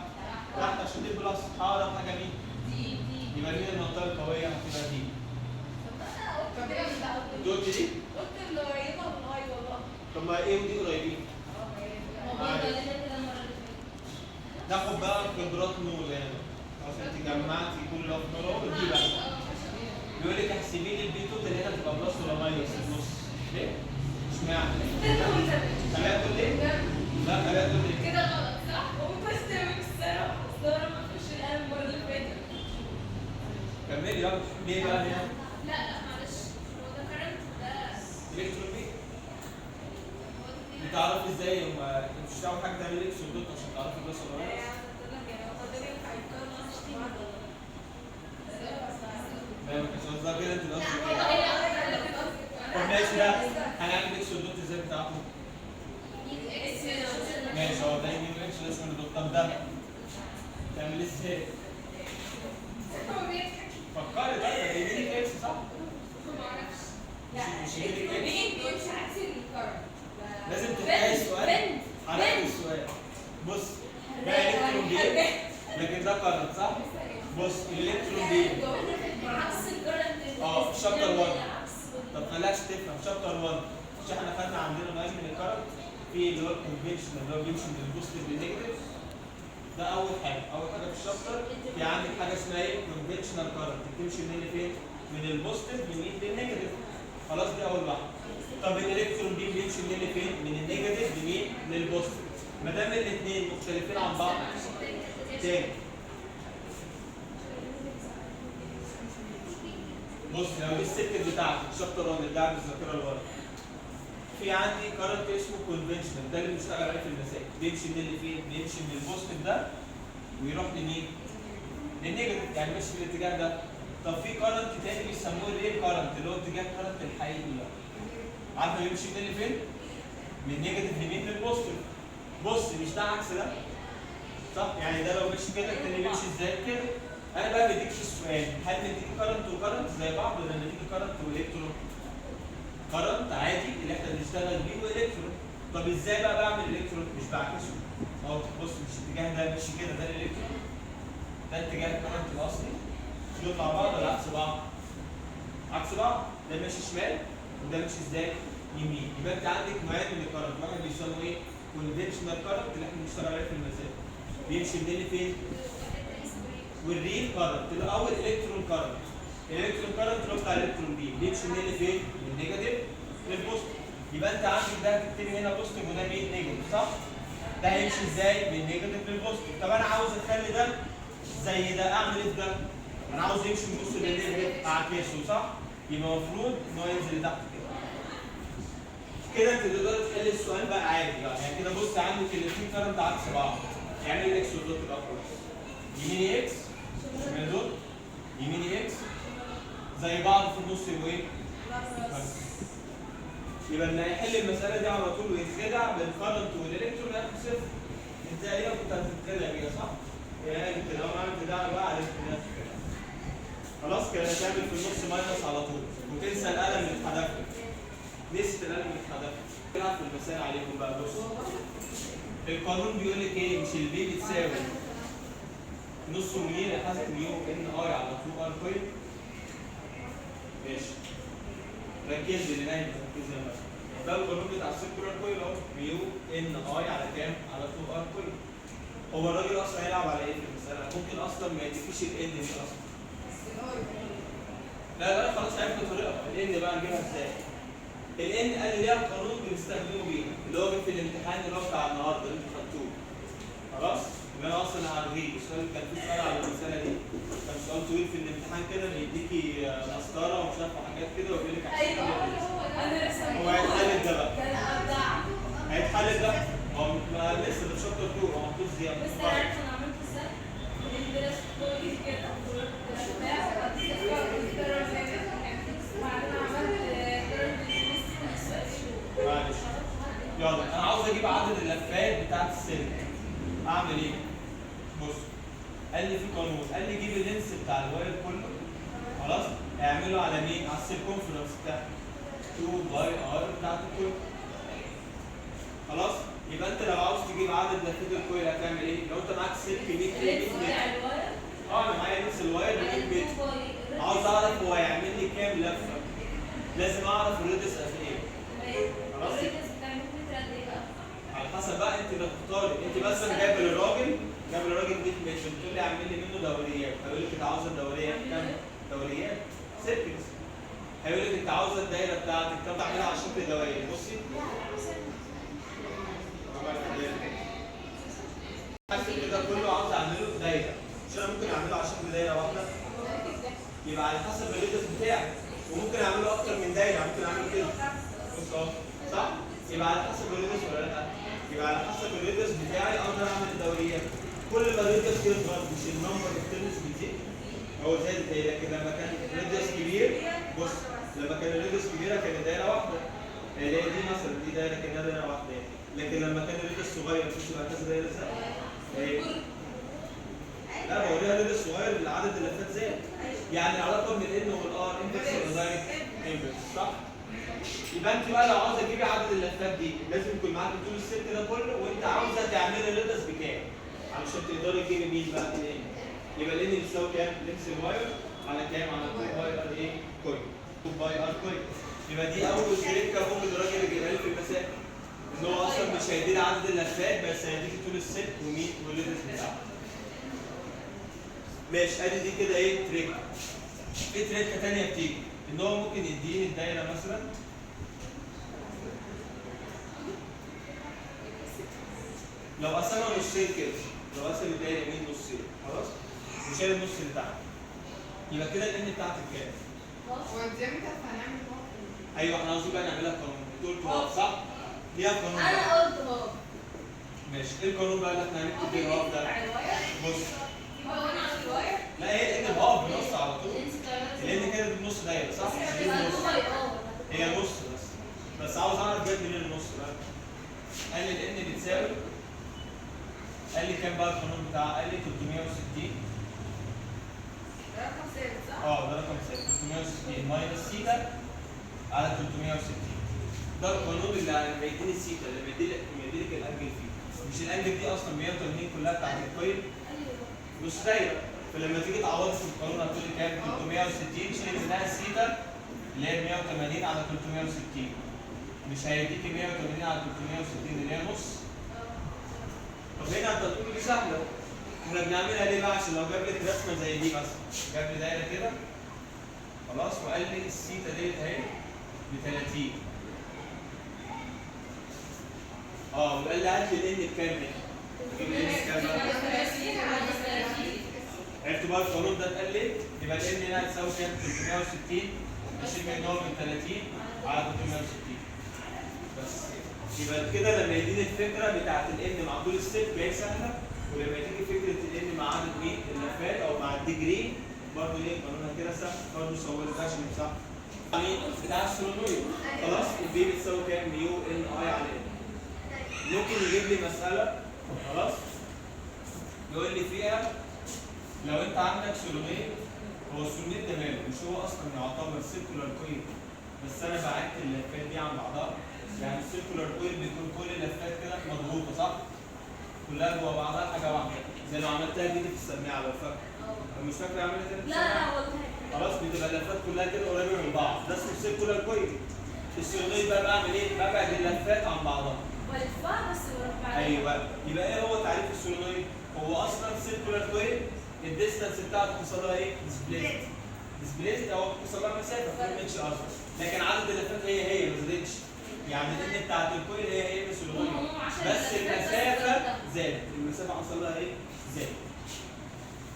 تحت عشان دي بلس. هعرف حاجه مين؟ يبقى مين المنطقه القويه؟ هتبقى دي. دول دي؟ قلت اللي قريبه من اي والله. طب ما ايه ودي قريبين؟ ناخد بقى قدرات نور يعني. خلاص انت جمعتي كل اللي هو في نور اهو دي بقى. بيقول لك احسبي لي البي توتال هنا تبقى بلس ولا ماينس النص. ليه؟ اشمعنى؟ خليها تقول ليه؟ لا خليها تقول ليه؟ كده غلط صح؟ ومتستوي الصراحة اصل انا ما فيش القلم المرة اللي فاتت. كملي يلا. ليه بقى هنا؟ لا معلش هو ده كرنت ده الكترون بي. بتعرفي ازاي لما انت مش هتعرفي حاجه تعمل اكس ودوت عشان تعرفي بلس ولا ماينس؟ لا ما كانش قصدها كده انت قصدك كده. طب ماشي ده هنعمل اكس ودوت ازاي بتاعته؟ ماشي هو ده يجيب اكس ده اسمه دوت. طب ده تعمل ازاي؟ فكري بقى ده يجيب اكس صح؟ مش يجيب اكس. لازم تفهمي السؤال. هنعمل السؤال. بص ده الكترون بي لكن ده كارنت صح؟ بص الالكترون بي في شابتر 1. طب خليهاش تفهم شابتر 1 مش احنا خدنا عندنا نوعين من الكارنت في اللي هو الكونفنشنال اللي هو بيمشي من البوزيتيف للنيجاتيف. ده اول حاجه في الشابتر. في عندك حاجه اسمها ايه؟ كونفنشنال كارنت بتمشي منين لفين؟ من البوزيتيف لمين؟ للنيجاتيف. خلاص دي اول واحده. طب الالكترون بي بيمشي منين لفين؟ من النيجاتيف لمين؟ للبوزيتيف. ما دام الاثنين مختلفين عن بعض تاني. بص لو دي السكت بتاعتك شابتر 1 اللي قاعد بالذاكره لورا. في عندي كارنت اسمه كونفنشنال ده اللي بنشتغل عليه في المسائل. بيمشي من اللي فين؟ بيمشي من البوزيتيف ده ويروح لمين؟ للنيجاتيف يعني ماشي في الاتجاه ده. طب في كارنت تاني بيسموه الريل كارنت اللي هو اتجاه كارنت الحقيقي بقى. عارفه بيمشي من اللي فين؟ من نيجاتيف لمين؟ للبوزيتيف. بص مش ده عكس ده؟ صح؟ يعني ده لو مشي كده التاني بيمشي ازاي؟ كده. انا بقى بديكش السؤال هل نديك كارنت وكارنت زي بعض ولا نديك كارنت والكترون؟ كارنت عادي اللي احنا بنشتغل بيه والكترون. طب ازاي بقى بعمل الكترون؟ مش بعكسه. اهو بص مش الاتجاه ده ماشي كده ده الالكترون. ده اتجاه الكارنت الاصلي. دول مع بعض ولا عكس بعض؟ عكس بعض. ده ماشي شمال وده ماشي ازاي؟ يمين. يبقى انت عندك نوعين من الكارنت، واحد بيسموه ايه؟ كونفنشنال كارنت اللي احنا بنشتغل عليه في المسائل. بيمشي منين لفين؟ والريل كارنت اللي اول الكترون كارنت. الالكترون كارنت اللي هو بتاع الالكترون بي بيمشي منين لفين؟ من النيجاتيف للبوزيتيف. يبقى انت عندك ده هتكتبي هنا بوزيتيف وده مين؟ نيجاتيف صح؟ ده هيمشي ازاي؟ من النيجاتيف للبوزيتيف. طب انا عاوز اخلي ده زي ده اعمل ايه في ده؟ انا عاوز يمشي من نص للنيجاتيف اعكسه صح؟ يبقى المفروض ان هو ينزل لتحت كده. كده انت تقدر تحل السؤال بقى عادي يعني كده. بص عندك الاثنين كارنت عكس بعض. يعني الاكس والدوت تبقى خلاص. يميني اكس شمال دوت يميني اكس زي بعض في النص يبقوا ايه؟ بس. يبقى اللي هيحل المساله دي على طول ويتخدع بالكارنت والالكترون هياخد صفر. انت تقريبا كنت هتتخدع بيها صح؟ يعني انت لو عملت ده بقى عرفت ده. خلاص كده هتعمل في النص ماينس على طول وتنسى القلم اللي اتحدف لك. نسيت القلم اللي اتحدف لك. العب في المسائل عليكم بقى. بص القانون بيقول لك ايه؟ مش البي بتساوي نص مليون حسب ميو ان اي على 2 ار كويل. ماشي ركز لي نايم ركز لي بقى. ده القانون بتاع السيركولار كويل اهو ميو ان اي على كام؟ على 2 ار كويل. هو الراجل اصلا هيلعب على ايه في المساله؟ ممكن اصلا ما يديكيش الان دي اصلا. لا خلاص عرفت طريقه. الان بقى نجيبها ازاي؟ الان قال لي ليها قانون بنستخدمه بيه اللي هو جه في الامتحان اللي هو بتاع النهارده اللي انتوا خدتوه. خلاص؟ اللي انا اصلا هلغيه. السؤال كان في سؤال على المساله دي. كان سؤال طويل في الامتحان كده بيديكي مسطره ومش عارفه حاجات كده ويقول لك ايوه انا لسه هو هيتحل ده بقى. ده انا ابدع. هيتحل ده. هو لسه ده شابتر 2 هو محطوط زياده. بس انا عارفه انا عملت ازاي؟ الدرس كويس كده معلش يلا انا عاوز اجيب عدد اللفات بتاعت السلك. اعمل ايه؟ بص قال لي في قانون قال لي جيب اللينس بتاع الواير كله خلاص اعمله على مين؟ على السيركونفرنس بتاعته 2 باي ار بتاعت الكل. خلاص يبقى انت لو عاوز تجيب عدد لفات الكويل هتعمل ايه؟ لو انت معاك سلك 100 متر انا معايا نفس الواير 100 متر عاوز اعرف هو هيعمل لي كام لفه. لازم اعرف الريدس قد ايه. خلاص على حسب بقى انت اللي تختاري. انت مثلا جايبه للراجل الراجل 100 متر بتقول لي اعمل لي منه دوريات، هيقول لك انت عاوز الدوريه كام؟ دوريات سيركلز. هيقول لك انت عاوز الدايره بتاعتك كام؟ تعملها على شكل دوائر. بصي السلك ده كله عاوز اعمله في دايره، مش انا ممكن اعمله على شكل دايره واحده؟ يبقى على حسب الريدس بتاعي، وممكن اعمله اكتر من دايره، ممكن اعمله كده بص اهو صح؟ يبقى على حسب الريدس ولا لا؟ يبقى على حسب الريدس بتاعي اقدر اعمل الدوريات. كل ما الريدس يصغر مش النمبر الترنس بتزيد، هو زاد هي، لكن لما كان الريدس كبير بص لما كان الريدس كبيره كانت دايره واحده، هي دي مثلا دي دايره كانها دايره واحده، لكن لما كان الريدس صغير مش بقى كذا دايره ازاي؟ لا بوريها الريدس صغير اللي عدد اللفات زاد، يعني العلاقه بين الان والار انفرس ولا دايركت؟ انفرس صح؟ يبقى انت بقى لو عاوزه تجيبي عدد اللفات دي لازم يكون معاكي طول السلك ده كله، وانت عاوزه تعملي الريدس بكام؟ علشان تقدري تجيبي مين بقى الان؟ يبقى الان بيساوي كام؟ لينس الواير على كام؟ على 2 باي ار ايه؟ كويل 2 باي ار كويل. يبقى دي اول تريكه ممكن الراجل يجيبها لي في المسائل، ان هو اصلا مش هيديني عدد اللفات بس هيديكي طول السلك ومين والريدس بتاعه. ماشي ادي دي كده ايه؟ تريك. في تريكه ثانيه بتيجي ان هو ممكن يديني الدايره مثلا لو قسمها نصين كده، لو قسم الدايره يمين نصين خلاص وشال النص اللي تحت، يبقى كده الان بتاعتك كام؟ هو الديامتر هنعمل ايوه احنا عاوزين بقى نعملها قانون، تقول هاف صح؟ ليها قانون انا بقى. قلت هو ماشي ايه القانون بقى اللي احنا هنكتب فيه الهاف ده؟ بص لا هي ان الهاف بنص على طول، لان كده بالنص دايره صح؟ مش بالنص. هي نص بس عاوز اعرف جد منين النص بقى؟ قال لي الان بتساوي، قال لي كام بقى القانون بتاعها؟ قال لي 360 رقم ثابت صح؟ ده رقم ثابت 360 ماينس سيتا على 360. ده القانون اللي لما يديني السيتا اللي بيديلك الانجل فيه، مش الانجل دي اصلا 180 كلها بتاعت الكويل مش دايره، فلما تيجي تعوض في القانون هتقول لي كام؟ 360 شيل منها السيتا اللي هي 180 على 360، مش هيديكي 180 على 360 اللي هي نص. طب هنا انت تقول دي سهله، احنا بنعملها ليه بقى؟ عشان لو جاب لك رسمه زي دي مثلا، جاب لي دايره كده خلاص وقال لي السيتا ديت اهي ب 30 وقال لي هات لي الان بكام هنا؟ اجيب الان بكام بقى؟ عرفت بقى القانون ده اتقال ليه؟ يبقى الان هنا هتساوي كام؟ 360 نشيل منهم من 30 على 360 بس. يبقى كده لما يديني الفكره بتاعت الان مع طول السلك بقت سهله، ولما تيجي فكره الان مع عدد مين؟ اللفات او مع الديجري برضه ايه؟ قانونها كده سهل، برضه صورتها عشان صح. يعني بتاع السولونويد خلاص البي بتساوي كام؟ ميو ان اي على ان. ممكن يجيب لي مساله خلاص يقول لي فيها لو انت عندك سولونويد، هو السولونويد ده ماله؟ مش هو اصلا يعتبر سيركولار كويل بس انا بعدت اللفات دي عن بعضها، يعني السيركولار كويل بيكون كل اللفات كده مضغوطه صح؟ كلها جوا بعضها حاجه واحده، زي لو عملتها دي في السماعه لو فاكر. مش فاكر اعملها كده؟ لا والله خلاص بتبقى اللفات كلها كده قريبه من بعض، ده اسمه سيركولار كويل. السولونويد بقى بعمل ايه؟ ببعد اللفات عن بعضها. بلفها بس مربعات. ايوه يبقى ايه هو تعريف السولونويد؟ هو اصلا سيركولار كويل الديستانس بتاعته بتوصل لها ايه؟ ديسبليست او بتوصل لها مسافه ما تمشي اصلا، لكن عدد اللفات هي ما زادتش، يعني الان بتاعت الكويل هي السولونويد بس المسافه زادت، المسافه حصل لها ايه؟ زادت.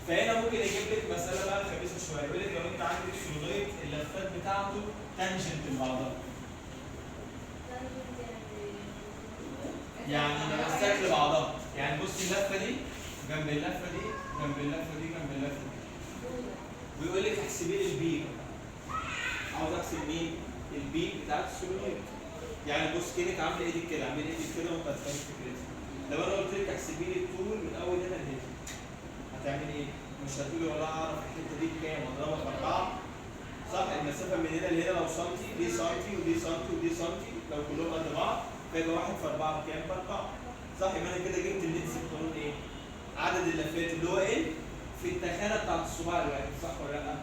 فهنا ممكن يجيب لك مساله بقى خبيثه شويه، يقول لك لو انت عندك سولونويد اللفات بتاعته تانجنت لبعضها، يعني ماسكات لبعضها، يعني بصي اللفه دي جنب اللفه دي جنب اللفه دي جنب اللفه دي، ويقول لك احسبي لي البي. عاوز احسب مين؟ البي بتاعت السولونويد. يعني بص كانك عامله ايدك كده، اعملي ايدك كده وانت هتفهمي فكرتي. لو انا قلت لك احسبي لي الطول من اول هنا لهنا هتعملي ايه؟ مش هتقولي والله اعرف الحته دي بكام واضربها في 4 صح؟ المسافه من هنا لهنا لو سنتي دي سنتي ودي سنتي ودي سنتي، لو كلهم قد بعض فيبقى 1 في 4 بكام؟ ب 4 صح؟ يبقى انا كده جبت اللينس القانون ايه؟ عدد اللفات اللي هو ايه؟ في التخانه بتاعت الصباع الواحد صح ولا لا؟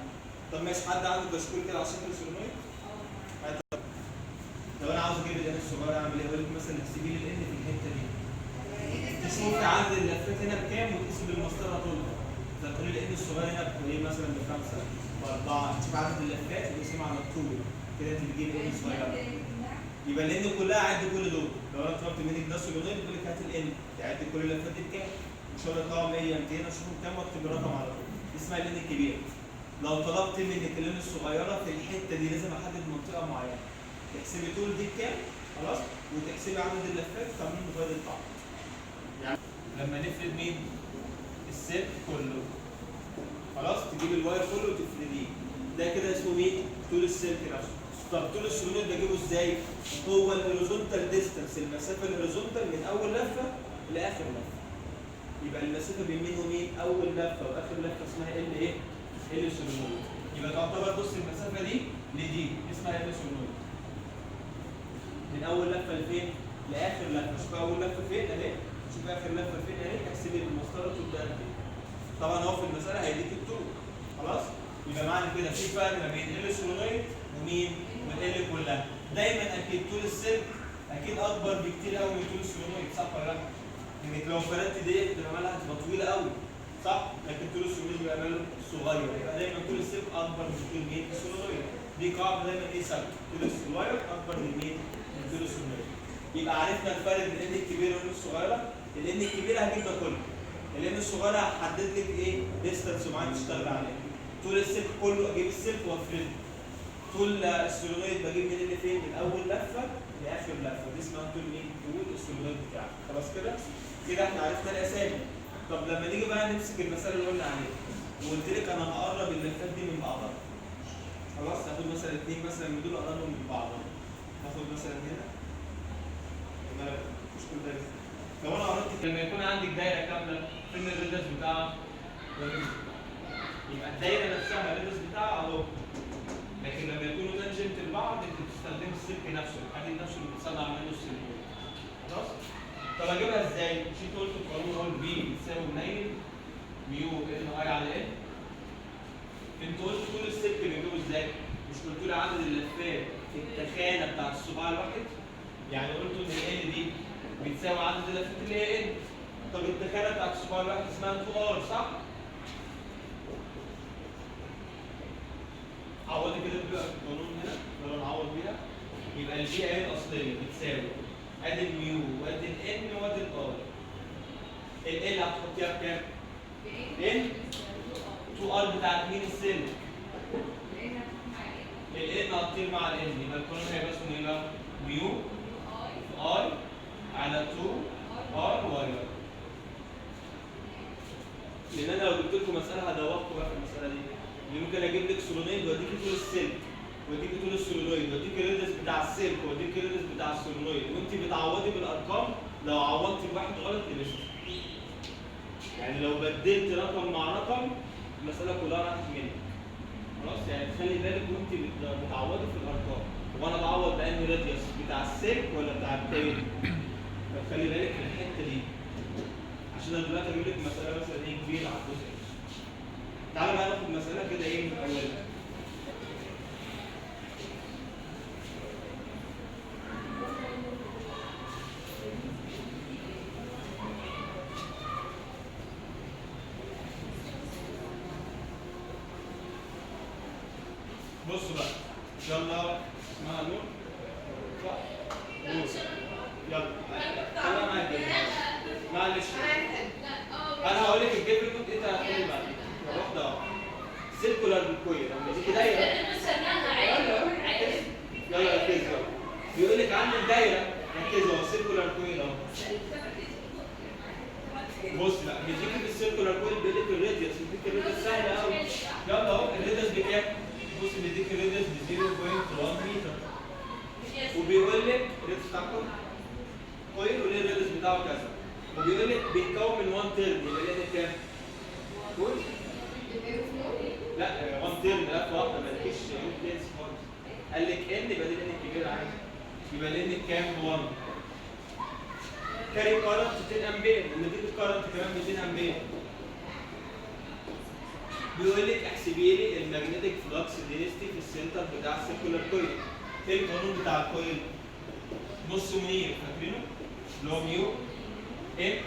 طب ماشي حد عنده كشكول كده على شكل سولونويد؟ لو انا عاوز اجيب الان الصغير اعمل ايه؟ اقول لك مثلا احسبي لي الان في الحته دي. تشوف عدد اللفات هنا بكام وتقيس بالمسطره. الان الصغير هنا بايه مثلا بخمسه باربعه، تشوف عدد اللفات وتقسمها على الطول كده انت بتجيب ان صغيره. يبقى الان كلها عد كل دول. لو انا طلبت منك ده سولونويد بقول لك هات الان تعد كل اللفات دي بكام؟ ان شاء الله يطلعوا 100 200 اشوفهم كام واكتب الرقم على طول. دي اسمها الان الكبيره. لو طلبت منك الان الصغيره في الحته دي لازم احدد منطقه معينه. تحسبي طول دي بكام؟ خلاص؟ وتحسبي عدد اللفات وتعملي مفرد الطعم. يعني لما نفرد مين؟ السلك كله. خلاص؟ تجيب الواير كله وتفرديه. ده كده اسمه مين؟ طول السلك نفسه. طب طول السولونويد بجيبه ازاي؟ هو الهوريزونتال ديستانس، المسافه الهوريزونتال من اول لفه لاخر لفه. يبقى المسافه بين مين ومين؟ اول لفه واخر لفه اسمها ال ايه؟ ال سولونويد. يبقى تعتبر بص المسافه دي لدي اسمها ال سولونويد. من اول لفه لفين؟ لاخر لفه. شوف اول لفه فين اهي، شوف اخر لفه فين اهي، احسب المسطره طول ده قد ايه. طبعا هو في المساله هيديك الطول. خلاص؟ يبقى معنى كده في فرق ما بين ال سولونويد ومين؟ والال كلها. دايما اكيد طول السلك اكيد اكبر بكتير قوي من طول السولونويد، صح ولا لا؟ انك لو فردت ديت تبقى مالها هتبقى طويله قوي، صح؟ لكن طول السولونويد بيبقى ماله صغير، يبقى دايما طول السلك اكبر من طول مين؟ السولونويد. دي قاعده دايما ايه ثابته، طول الصغير اكبر من مين؟ من طول السولونويد. يبقى عرفنا الفرق بين الان الكبيره والان الصغيره. الان الكبيره هجيب ده كله. الان الصغيره هحدد لك ايه؟ ديستانس معين تشتغل عليه. طول السلك كله اجيب السلك وافرده. طول السولونويد بجيب من اللي فين؟ من اول لفه لاخر لفه، دي اسمها طول مين؟ طول السولونويد بتاعك. خلاص كده؟ كده احنا عرفنا الاسامي. طب لما نيجي بقى نمسك المساله اللي قلنا عليها وقلت لك انا هقرب اللفات دي من بعضها. خلاص؟ هاخد مثلا اثنين مثلا من دول اقربهم من بعضها. هاخد مثلا هنا مش كل ده. لو انا قربت لما يكون عندك دايره كامله فين الريدس بتاعها؟ يبقى الدايره نفسها الريدس بتاعها اهو. لكن لما يكونوا تانجنت لبعض انت بتستخدم السلك نفسه، الحديد نفسه اللي بتصنع منه السلك. خلاص؟ طب اجيبها ازاي؟ مش انت قلت القانون اهو البي بتساوي منيل ميو ان اي على ان. انت قلت طول السلك بنجيبه ازاي؟ مش قلت لي عدد اللفات في التخانه بتاعت الصباع الواحد؟ يعني قلتوا ان ال دي بتساوي عدد اللفات اللي هي ان. طب التخانه بتاعت الصباع الواحد اسمها 2 ار، صح؟ عوضي كده بقى في القانون هنا لو نعوض بيها يبقى البي اهي الاصليه بتساوي ادي الميو وادي الان وادي الار. ال هتحطيها بكام؟ ان 2 ار بتاعت مين؟ السلك. الان هتطير مع الان يبقى القانون هيبقى اسمه ايه بقى؟ ميو اي على 2 ار واي. لان انا لو جبت لكم مساله هدوخكم بقى في المساله دي. ممكن اجيب لك سولونويد واديك طول السلك واديك طول السولونويد واديك الريدس بتاع السلك واديك الريدس بتاع السولونويد وانت بتعوضي بالارقام. لو عوضتي بواحد غلط لبست. يعني لو بدلت رقم مع رقم المساله كلها راحت منك. خلاص؟ يعني تخلي بالك وانت بتعوضي في الارقام. وانا بعوض بانهي راديوس بتاع السلك ولا بتاع التاني؟ فخلي بالك من الحته دي. عشان انا دلوقتي اجيب لك مساله مثلا ايه كبيره على الجزء. تعالى بقى ناخد مسألة كده ايه من أولها. بصوا بقى يلا اسمها نور. نور يلا يلا معاك معلش انا هقول لك الجبر كنت انت هتقولي بعدين واحده واحده. سيركولار كويل لما دي دايره يلا ركز بقى. بيقول لك عندك دايره ركز اهو سيركولار كويل اهو. بص بقى بيديك في السيركولار كويل بيديك الراديوس بيديك الراديوس سهله قوي. يلا اهو الراديوس بكام؟ بص بيديك الراديوس ب 0.1 متر. وبيقول لك الراديوس بتاعكم كويل وليه الراديوس بتاعه كذا. وبيقول لك بيتكون من 1 ترم يبقى ليه كام؟ كويل؟ لا 1 ترم لفه واحده ما تجيش بلينس خالص. قال لك ان يبقى دي الان الكبيره عادي. يبقى الان كام؟ 1. كاري كارنت 2 امبير ونتيجه الكارنت كمان 200 امبير. بيقول لك احسبي لي الماجنتيك فلكس دينستي في السنتر بتاع السيركولار كويل. ايه القانون بتاع الكويل؟ نص منير فاكرينه؟ اللي هو ميو ام اي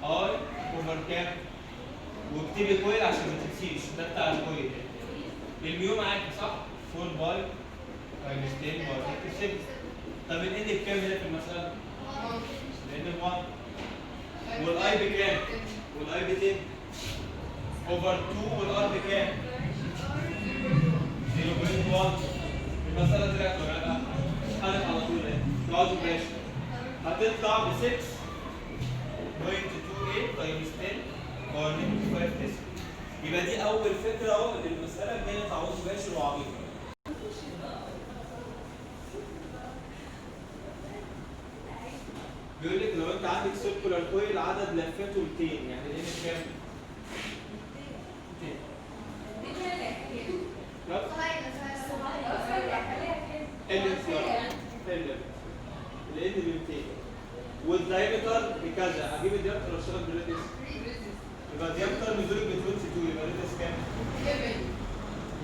اوفر كام؟ واكتبي كويل عشان ما تنسيش، ده بتاع الكويل. الميو معاكي صح؟ 4 باي تايمز 10 باور نيجاتيف 6. طب الان بكام هنا في المسألة؟ الان ب 1. والاي بكام؟ والاي ب 10 اوفر 2 والار بكام؟ 0.1. المسألة طلعت ولا لا؟ حلت على طول اهي. اقعدوا باشا. هتطلع ب 6.28 تايمز 10 باور نيجاتيف 5 تسلا. يبقى دي أول فكرة أهو للمسألة الجاية تعويض مباشر وعبيط. بيقول لك لو أنت عندك سيركولار كويل عدد لفاته 200 يعني الإن بكام؟ 200. الإن ب 200 والدايمتر بكذا. هجيب الدايمتر واشتغل بالريديوس. يبقى الدايمتر مدولك ب 22 يبقى الريديوس كام؟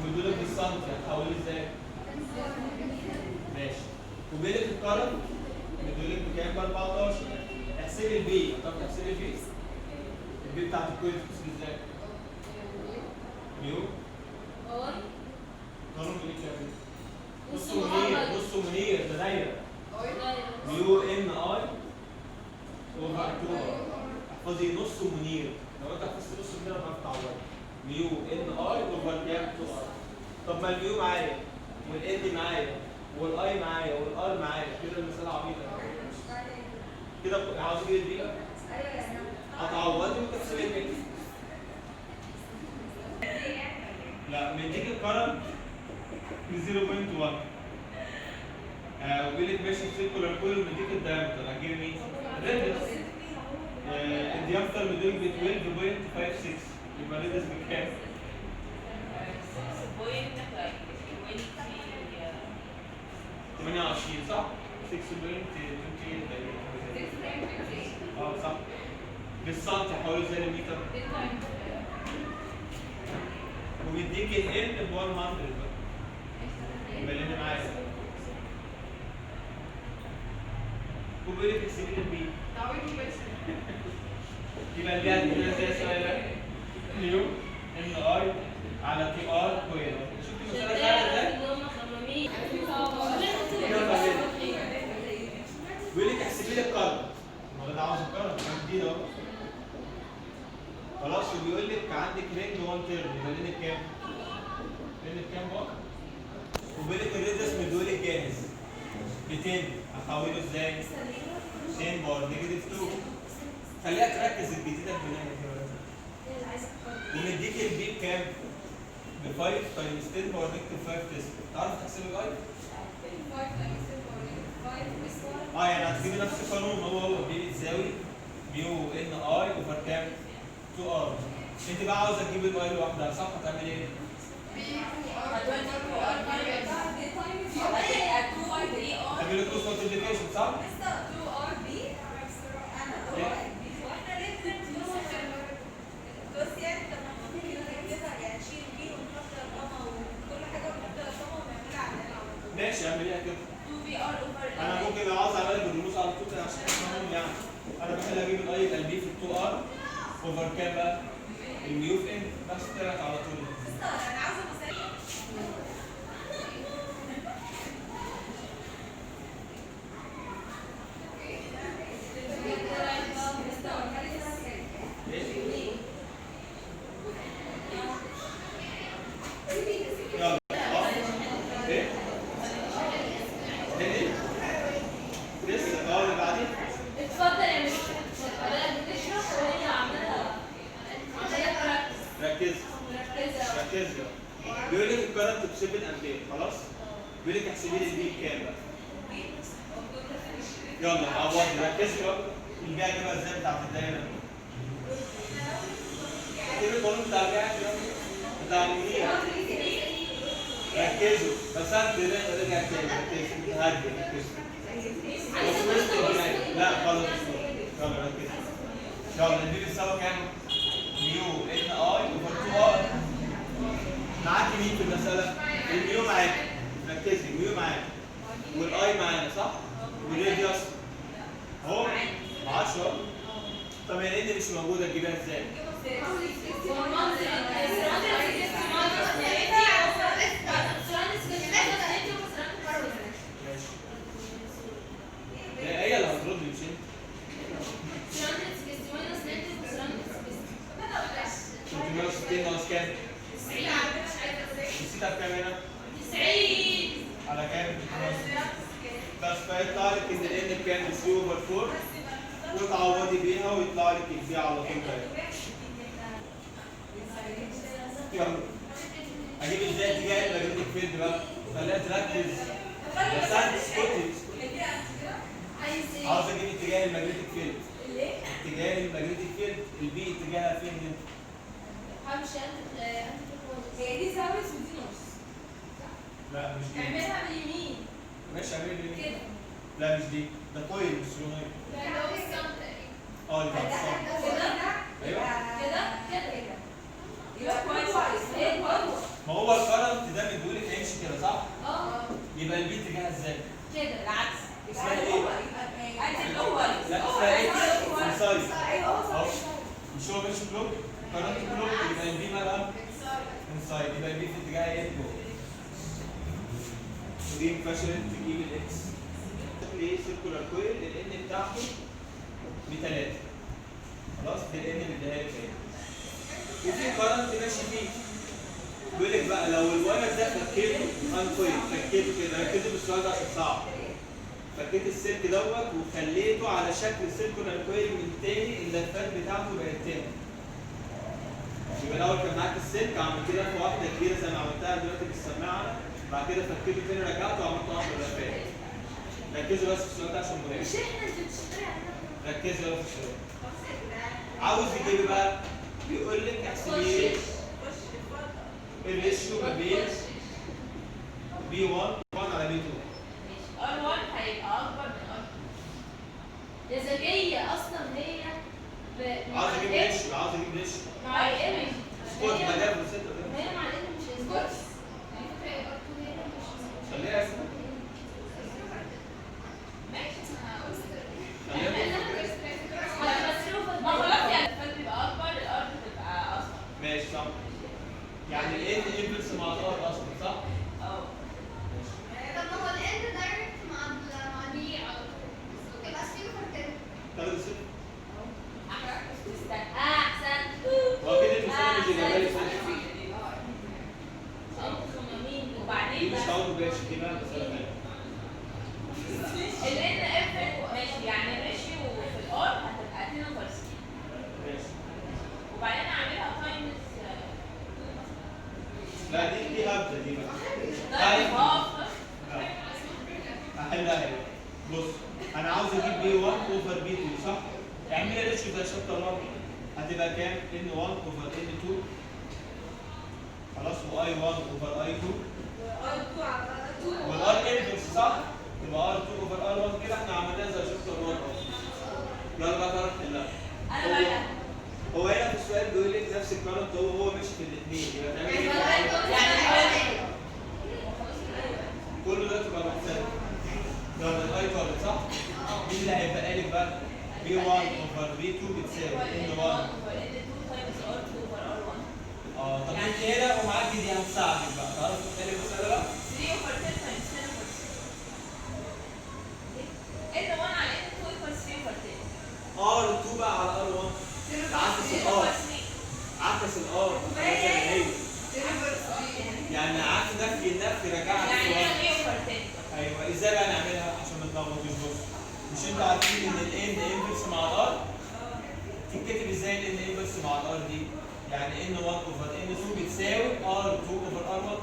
ومدولك بالسنتي هتحوليه ازاي؟ ماشي. وبيلك الكرم مدولك بكام؟ ب 14. احسبي البي. هتعرفي تحسبي البي؟ البي بتاعت الكويل بتحسبي ازاي؟ ميو قانون بيقول كام؟ بصوا منير ده دايره. ميو ان اي اوفر 2 احفظي نص منير. لو انت حفظت نص منير هتعرف تعوض. ميو ان اي اوفر كام؟ 2 ار. طب ما الميو معايا والان معايا والاي معايا والار معايا كده المساله عبيطه كده. عاوز اجيب البي هتعوضي وتحسبي البي. لا مديك الكرم ب 0.1 وبيقول لك ماشي سيركولار كويل ومديك الدايمتر. هتجيب مين؟ الريديوس. الديامتر مديك ب 12.56 يبقى الريديوس بكام؟ 28 صح؟ 6.28 تقريبا. صح. بالسنتي حوالي زي المتر. وبيديك ال ب 100 بقى. يبقى اللي معايا. وبيقول لك احسبي لي البي. يبقى البي هتجيبها ازاي السؤال ده؟ ميو ان اي على تي ار كويل. شفتي المسألة سهلة ازاي؟ بيقول لك احسبي لي الكرب. ما ده عاوز الكرب كان جديد اهو. خلاص. وبيقول لك عندك رينج 1 تيرن يبقى لين بكام؟ لين بكام بقى؟ وبيقول لك الريديوس مديهولك جاهز ب 10. هحوله ازاي؟ 10 باور نيجاتيف 2. خليها تركز الجديده البنايه دي. ومديك البي بكام؟ ب 5 تايمز 10 باور نيجاتيف 5 تسلا. تعرف تحسب الاي؟ يعني هتجيبي نفس القانون هو بي بتساوي ميو ان اي اوفر كام؟ 2 ار. انت بقى عاوزه تجيب الاي لوحدها صح؟ هتعمل ايه؟ تعمل كروس مالتيبيكيشن صح؟ ماشي اعمليها كده. انا ممكن لو عاوز اعملها بالرموز على طول عشان افهمهم يعني. انا بحب اجيب الاي يبقى البي في 2 ار اوفر كام بقى؟ الميو في ان بس طلعت على طول. انا عاوزه بيقول لك الكرنت ب 7 امبير خلاص. بيقول لك احسبي لي البي بكام بقى. يلا عوضي ركزي بقى. البي هجيبها ازاي بتاعت الدايره؟ اكتبي القانون بتاع البي بتاع المنير. ركزوا بس رجع تاني. ركزوا هدي ركزوا. لا خلاص يلا ركزوا. يلا البي بتساوي كام؟ ميو ان اي اوفر 2 ار. معاكي مين في المسألة؟ الميو معاكي. ركزي الميو معاكي. والاي معانا صح؟ والريديوس اهو 10. طب يعني ان مش موجودة تجيبها ازاي؟ ماشي. هي اللي هترد مش انت. 360 ناقص كام؟ نسيتها بكام هنا؟ على كام؟ بس فيطلع لك ان الان بكام؟ ب 3/4 وتعوضي بيها ويطلع لك البي على طول بقى. يلا اجيب ازاي اتجاه الماجنتيك فيلد بقى؟ خليها تركز. بس انت اسكتي. عاوز اجيب اتجاه الماجنتيك فيلد. اتجاه الماجنتيك فيلد البي اتجاهها فين هنا؟ هي دي زاوية ودي نص. لا مش دي. اعملها باليمين ماشي اعملي دي. كده. لا مش دي، ده كويل مش سولونويد. اه اللي بتاعت الصف. ايوه. يبقى كويس. ما هو الكرنت ده بيقول لك هيمشي كده صح؟ يبقى البي اتجاهها ازاي؟ العكس. اسمها ايه؟ لا اسمها ايه؟ انسايد. اهو مش هو ماشي بلوك؟ كرنت بلوك يبقى البي مالها؟ انسايد يبقى البي في اتجاه ايه؟ فوق. ودي انفشلت تجيب الاكس. شكل ايه؟ سيركولار كويل الان بتاعته ب3. خلاص دي الان اللي اديها لك اهي. وفي كرنت ماشي فيه. بيقول لك بقى لو الواير ده فكيته انكويل فكيته كده ركزوا في السؤال ده عشان صعب. فكيت السلك دوت وخليته على شكل سيركولار كويل من تاني اللفات بتاعته بقت تاني. يبقى الاول كان معاك السلك عملت لك واحده كبيره زي ما عملتها دلوقتي بالسماعه بعد كده فكيته تاني رجعته وعملت 10 لفات. ركزوا بس في السؤال ده عشان مهم. ركزوا بس في السؤال. عاوز يجيب إيه بقى؟ بيقول لك احسبي الريشيو ما بين B1 على B2. R1 هيبقى اكبر من R2. يا ذكية أصلا هي عاوز اجيب ريشيو عاوز اجيب ريشيو. مع الإيمج سكوت ما ده بروسيتر هي مع الإيمج مش سكوت. خليها اسمها ما خلاص يعني الفرق بيبقى اكبر الارض بتبقى اصغر. ماشي صح. يعني الان انفرس مع الار اصلا صح؟ تاخد الصفر. أحسن. هو كده المثال مش جايبها لي صفر. دي وبعدين مش هقول ماشي دي بقى مسألة ثانية. ال اف ماشي يعني الريشيو في الار هتبقى 52 ماشي. وبعدين اعملها تايمز لا دي هبدة دي بقى. تايمز هاف. هحلها هنا. بص انا عاوز اجيب B1 اوفر B2 صح؟ اعملي ريشيو زي شابتر 1 هتبقى كام؟ N1 اوفر N2 خلاص و I1 اوفر I2 والار انفرس صح؟ يبقى R2 اوفر R1 كده احنا عملناها زي شابتر 1 اهو. يلا بقى تعرف تحلها. انا بقى هو هنا في السؤال بيقول لك نفس الكارنت هو ماشي في الاثنين يبقى تعمل ايه؟ كله ده تبقى محسن. يلا الاي كارنت صح؟ مين اللي هيبقى لك بقى؟ B1 اوفر B2 بتساوي N1. طب انت هنا ومعاك دي هتساعدك بقى تعرف تحل المسألة بقى؟ 3 اوفر 10 تايمز 10 اوفر 6 N1 على N2 equals 3 اوفر 10 R2 بقى على R1 عكس الار عكس الار يعني عكس نفي النفي رجعها يعني للسؤال. 3 اوفر 10 ايوه ازاي بقى نعملها عشان ما تلخبطوش بص مش انتوا عارفين ان الان انفرس مع الار تتكتب ازاي الان انفرس مع الار دي يعني N1 اوفر N2 بتساوي R2 اوفر R1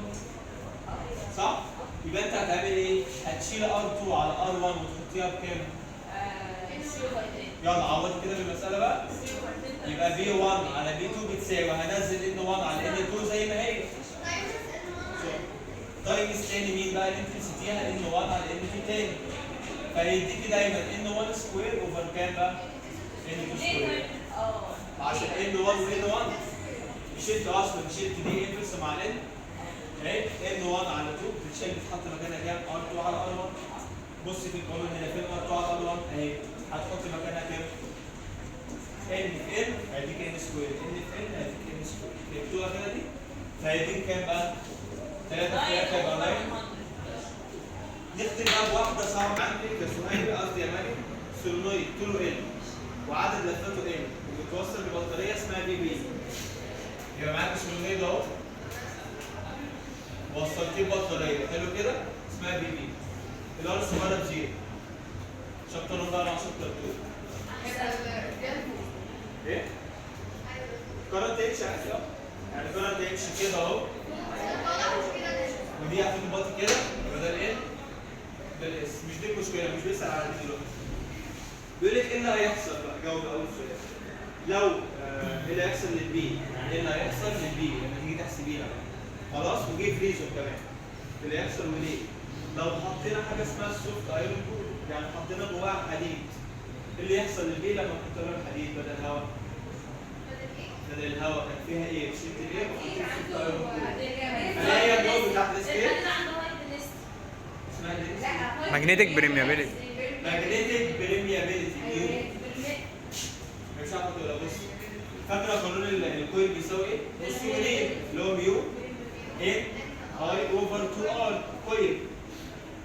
صح؟ يبقى انت هتعمل ايه؟ هتشيل R2 على R1 وتحطيها بكام؟ 3 اوفر 10 يلا عوض كده بالمسألة بقى 3 اوفر 10 يبقى B1 على B2 بتساوي هنزل N1 على N2 زي ما هي تايمز تاني مين بقى اللي انت نسيتيها N1 على N2 تاني فهيديكي دايما N1 سكوير اوفر كام بقى؟ N2 سكوير عشان N1 و N1 شلت اصلا شلت دي انفرس مع N اهي N1 على 2 بتشيل بتحط مكانها كام؟ R2 على R1 بص في القانون هنا فين R2 على R1 اهي هتحط مكانها كام؟ N في N هيديك N سكوير N في N فهمتوها كده دي؟ فهيدين كام بقى؟ 3 في 3 يبقى 9. نختم بقى بواحده صعبه عندي كسؤال قصدي يا مريم. سولنويد طوله ال وعدد لفاته ال ومتوصل ببطاريه اسمها بي بي. يبقى معاك سولنويد اهو وصلتيه ببطاريه حلو كده اسمها بي بي. الار صغيره بزيرو. شابتر 4 مع شابتر 2. ايه؟ كارنت يمشي عادي اه. يعني كارنت يمشي كده اهو. ودي هتتبطي كده يبقى ده الايه؟ ده الاس. مش دي المشكله مش بيسال على دي دلوقتي. بيقول لك ايه اللي هيحصل بقى؟ جاوب اول سؤال. لو ايه اللي هيحصل للبي؟ يعني ايه اللي هيحصل للبي لما تيجي تحسبيها خلاص وجي فريزون كمان. اللي هيحصل وليه؟ لو حطينا حاجه اسمها السوفت ايرون كور يعني حطينا جواها حديد. ايه اللي يحصل للبي لما نحط لها الحديد بدل الهواء؟ بدل الهواء كان فيها ايه؟ شلت الايه وحطيت السوفت ايرون كور. انا هي الجو بتاعت الاسكيل اسمها ايه؟ ماجنتيك بريميابيليتي. ماجنتيك بريميابيليتي ميو. مش عارف ولا بص. فاكره قانون الكويل بيساوي ايه؟ نص يونين اللي هو ميو ايه؟ اي اوفر 2 ار كويل.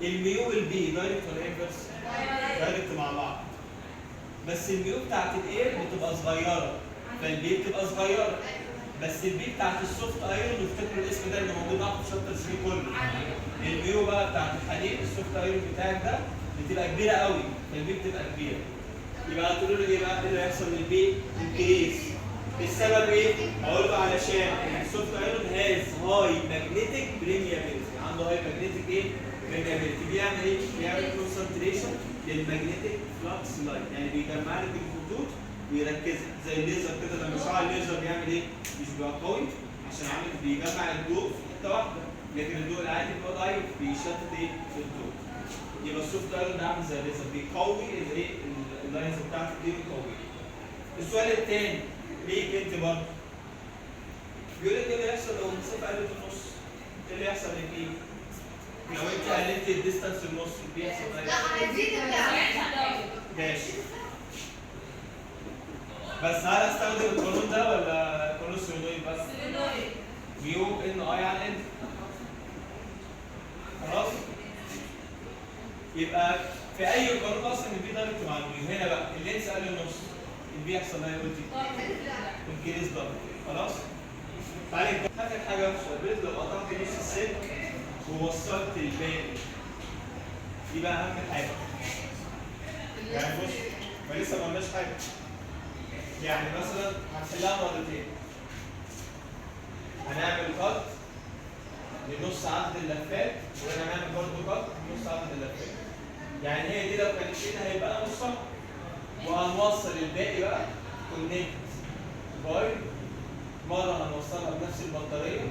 الميو والبي دايركت ولا انفرس؟ دايركت مع بعض. بس الميو بتاعت الاير بتبقى صغيره فالبي بتبقى صغيره. بس البي بتاعت السوفت ايرون وافتكروا الاسم ده اللي موجود معاكم في شابتر 3 كله. الميو بقى بتاعت الحديد السوفت ايرون بتاعك ده بتبقى كبيره قوي فالبي بتبقى كبيره. يبقى هتقولوا له ايه بقى؟ ايه اللي هيحصل للبي؟ انكريز. السبب ايه؟ هقول له علشان السوفت ايرون هاز هاي ماجنتيك بريميابيلتي. عنده هاي ماجنتيك ايه؟ بريميابيلتي. بيعمل ايه؟ بيعمل كونسنتريشن للماجنتيك فلكس لاين يعني بيجمع لك الخطوط ويركزها زي الليزر كده. لما شعاع الليزر بيعمل ايه؟ مش بيبقى قوي عشان عامل بيجمع الضوء في حته واحده لكن الضوء العادي بيبقى ضعيف بيشتت ايه؟ في الضوء. يبقى السوفت ايرون ده عامل زي الليزر بيقوي الايه؟ اللاينز بتاعتك دي بيقوي. السؤال الثاني ليك انت برضه بيقول لك ايه اللي يحصل لو المسافه قلت النص؟ ايه اللي يحصل للبي؟ لو انت قللت الديستانس النص البي يحصل ايه؟ لا عايزين ماشي. بس هل استخدم القانون ده ولا قانون السولينويد بس؟ ميو ان اي على ان. خلاص؟ يبقى في اي قانون اصلا البي دايركت مع الميو. هنا بقى اللينس قل النص البي يحصل ايه؟ قلت انكريز ضغط. خلاص؟ تعالى اخر حاجه في السؤال لو قطعت نص السلك ووصلت الباقي دي بقى اهم حاجه. يعني بص ما لسه ما قلناش حاجه. يعني مثلا هنحلها مرتين. هنعمل قط لنص عدد اللفات وهنعمل برضه قط لنص عدد اللفات. يعني هي دي لو كانت كده هيبقى نصها وهنوصل الباقي بقى كونكت باي. مره هنوصلها بنفس البطاريه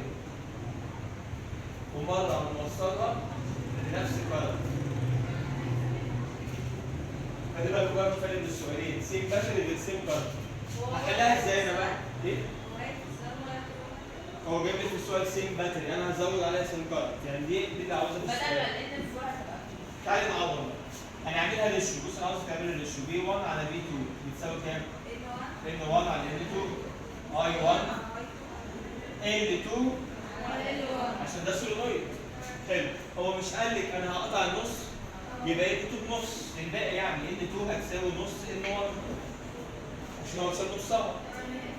ومره هنوصلها بنفس الكهرباء. خلي بالك بقى فرق بين السؤالين سيم باتري غير سيم كهرباء. هحلها ازاي انا بقى؟ ايه؟ هو جايب لي في السؤال سيم باتري انا هزود عليها سيم كارد يعني دي اللي عاوزها في السؤال. تعالي نعوض هنعملها ريشيو. بص انا عاوزك تعملي ريشيو بي 1 على بي 2 بتساوي كام؟ ان 1 على ان 2 اي 1 ال 2 عشان ده سولينويد. حلو. هو مش قال لك انا هقطع النص يبقى ان 2 بنص الباقي يعني ان 2 هتساوي نص ان 1 عشان هو وصل نصها.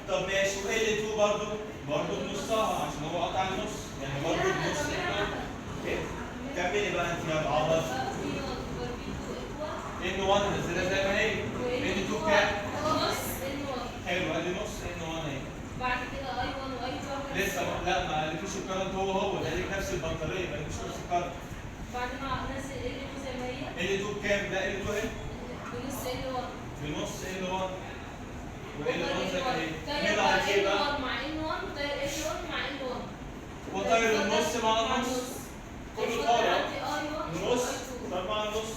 طب ماشي وال 2 برضه بنصها عشان هو قطع النص يعني برضه بنص كده. كملي بقى انت يا بعض. ان 1 نزلها زي ما هي. ان 2 كام؟ نص ان 1. حلو ادي نص ان 1 اهي. بعد كده اي 1 واي 2 لسه لا ما قالكيش الكارنت هو ده ليك نفس البطاريه ما قالكيش نفس الكارنت. بعد ما نزل ال 2 زي ما هي. ال 2 بكام؟ لا ال 2 اهي. بنص ال 1. بنص ال 1 وال 1 زي ما هي. طيب مين على ايه بقى؟ مع ان 1 وطير ال 1 مع ال 1. وطير النص مع النص كله طالع. النص طار مع النص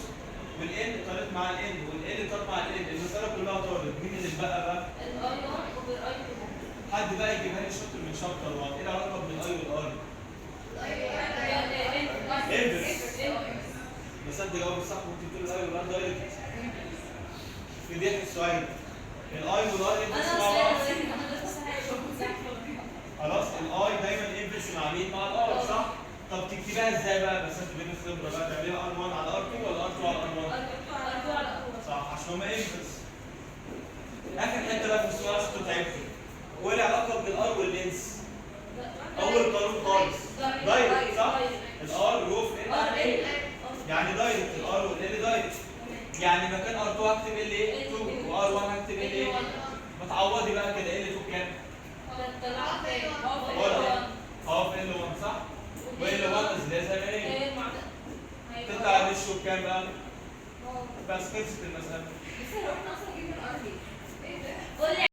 والان طارت مع الان والان طار مع الان المساله كلها طارت. مين اللي اتبقى بقى؟ الاي 1 والاي 2. حد بقى يجيبها لي شاطر من شابتر 1 ايه العلاقه بين الاي والار؟ بس انت جاوب صح ممكن تقول الاي والار دايركت. في دي السؤال الاي والار يبصوا مع بعض. خلاص الاي دايما انفرس مع مين؟ مع الار صح؟ طب تكتبها ازاي بقى؟ بس انت بين الخبره بقى تعملها ار 1 على ار 2 ولا ار 2 على ار 1؟ صح عشان هما انفرس. اخر حته بقى في السؤال عشان انتوا تعبتوا. وايه العلاقه بين الار واللينس؟ اول قانون خالص دايركت صح؟ الار رو في ال يعني دايركت الار والال دايركت. يعني مكان ار 2 هكتب ال ايه؟ 2 وار 1 هكتب ال ايه؟ بتعوضي بقى كده ال 2 كام؟ هاف ال 1 صح؟ وال 1 ازازه ايه؟ تطلع الريشيو بكام بقى؟ بس خلصت المساله. بس احنا اصلا جبنا الار دي. ايه ده؟ قول لي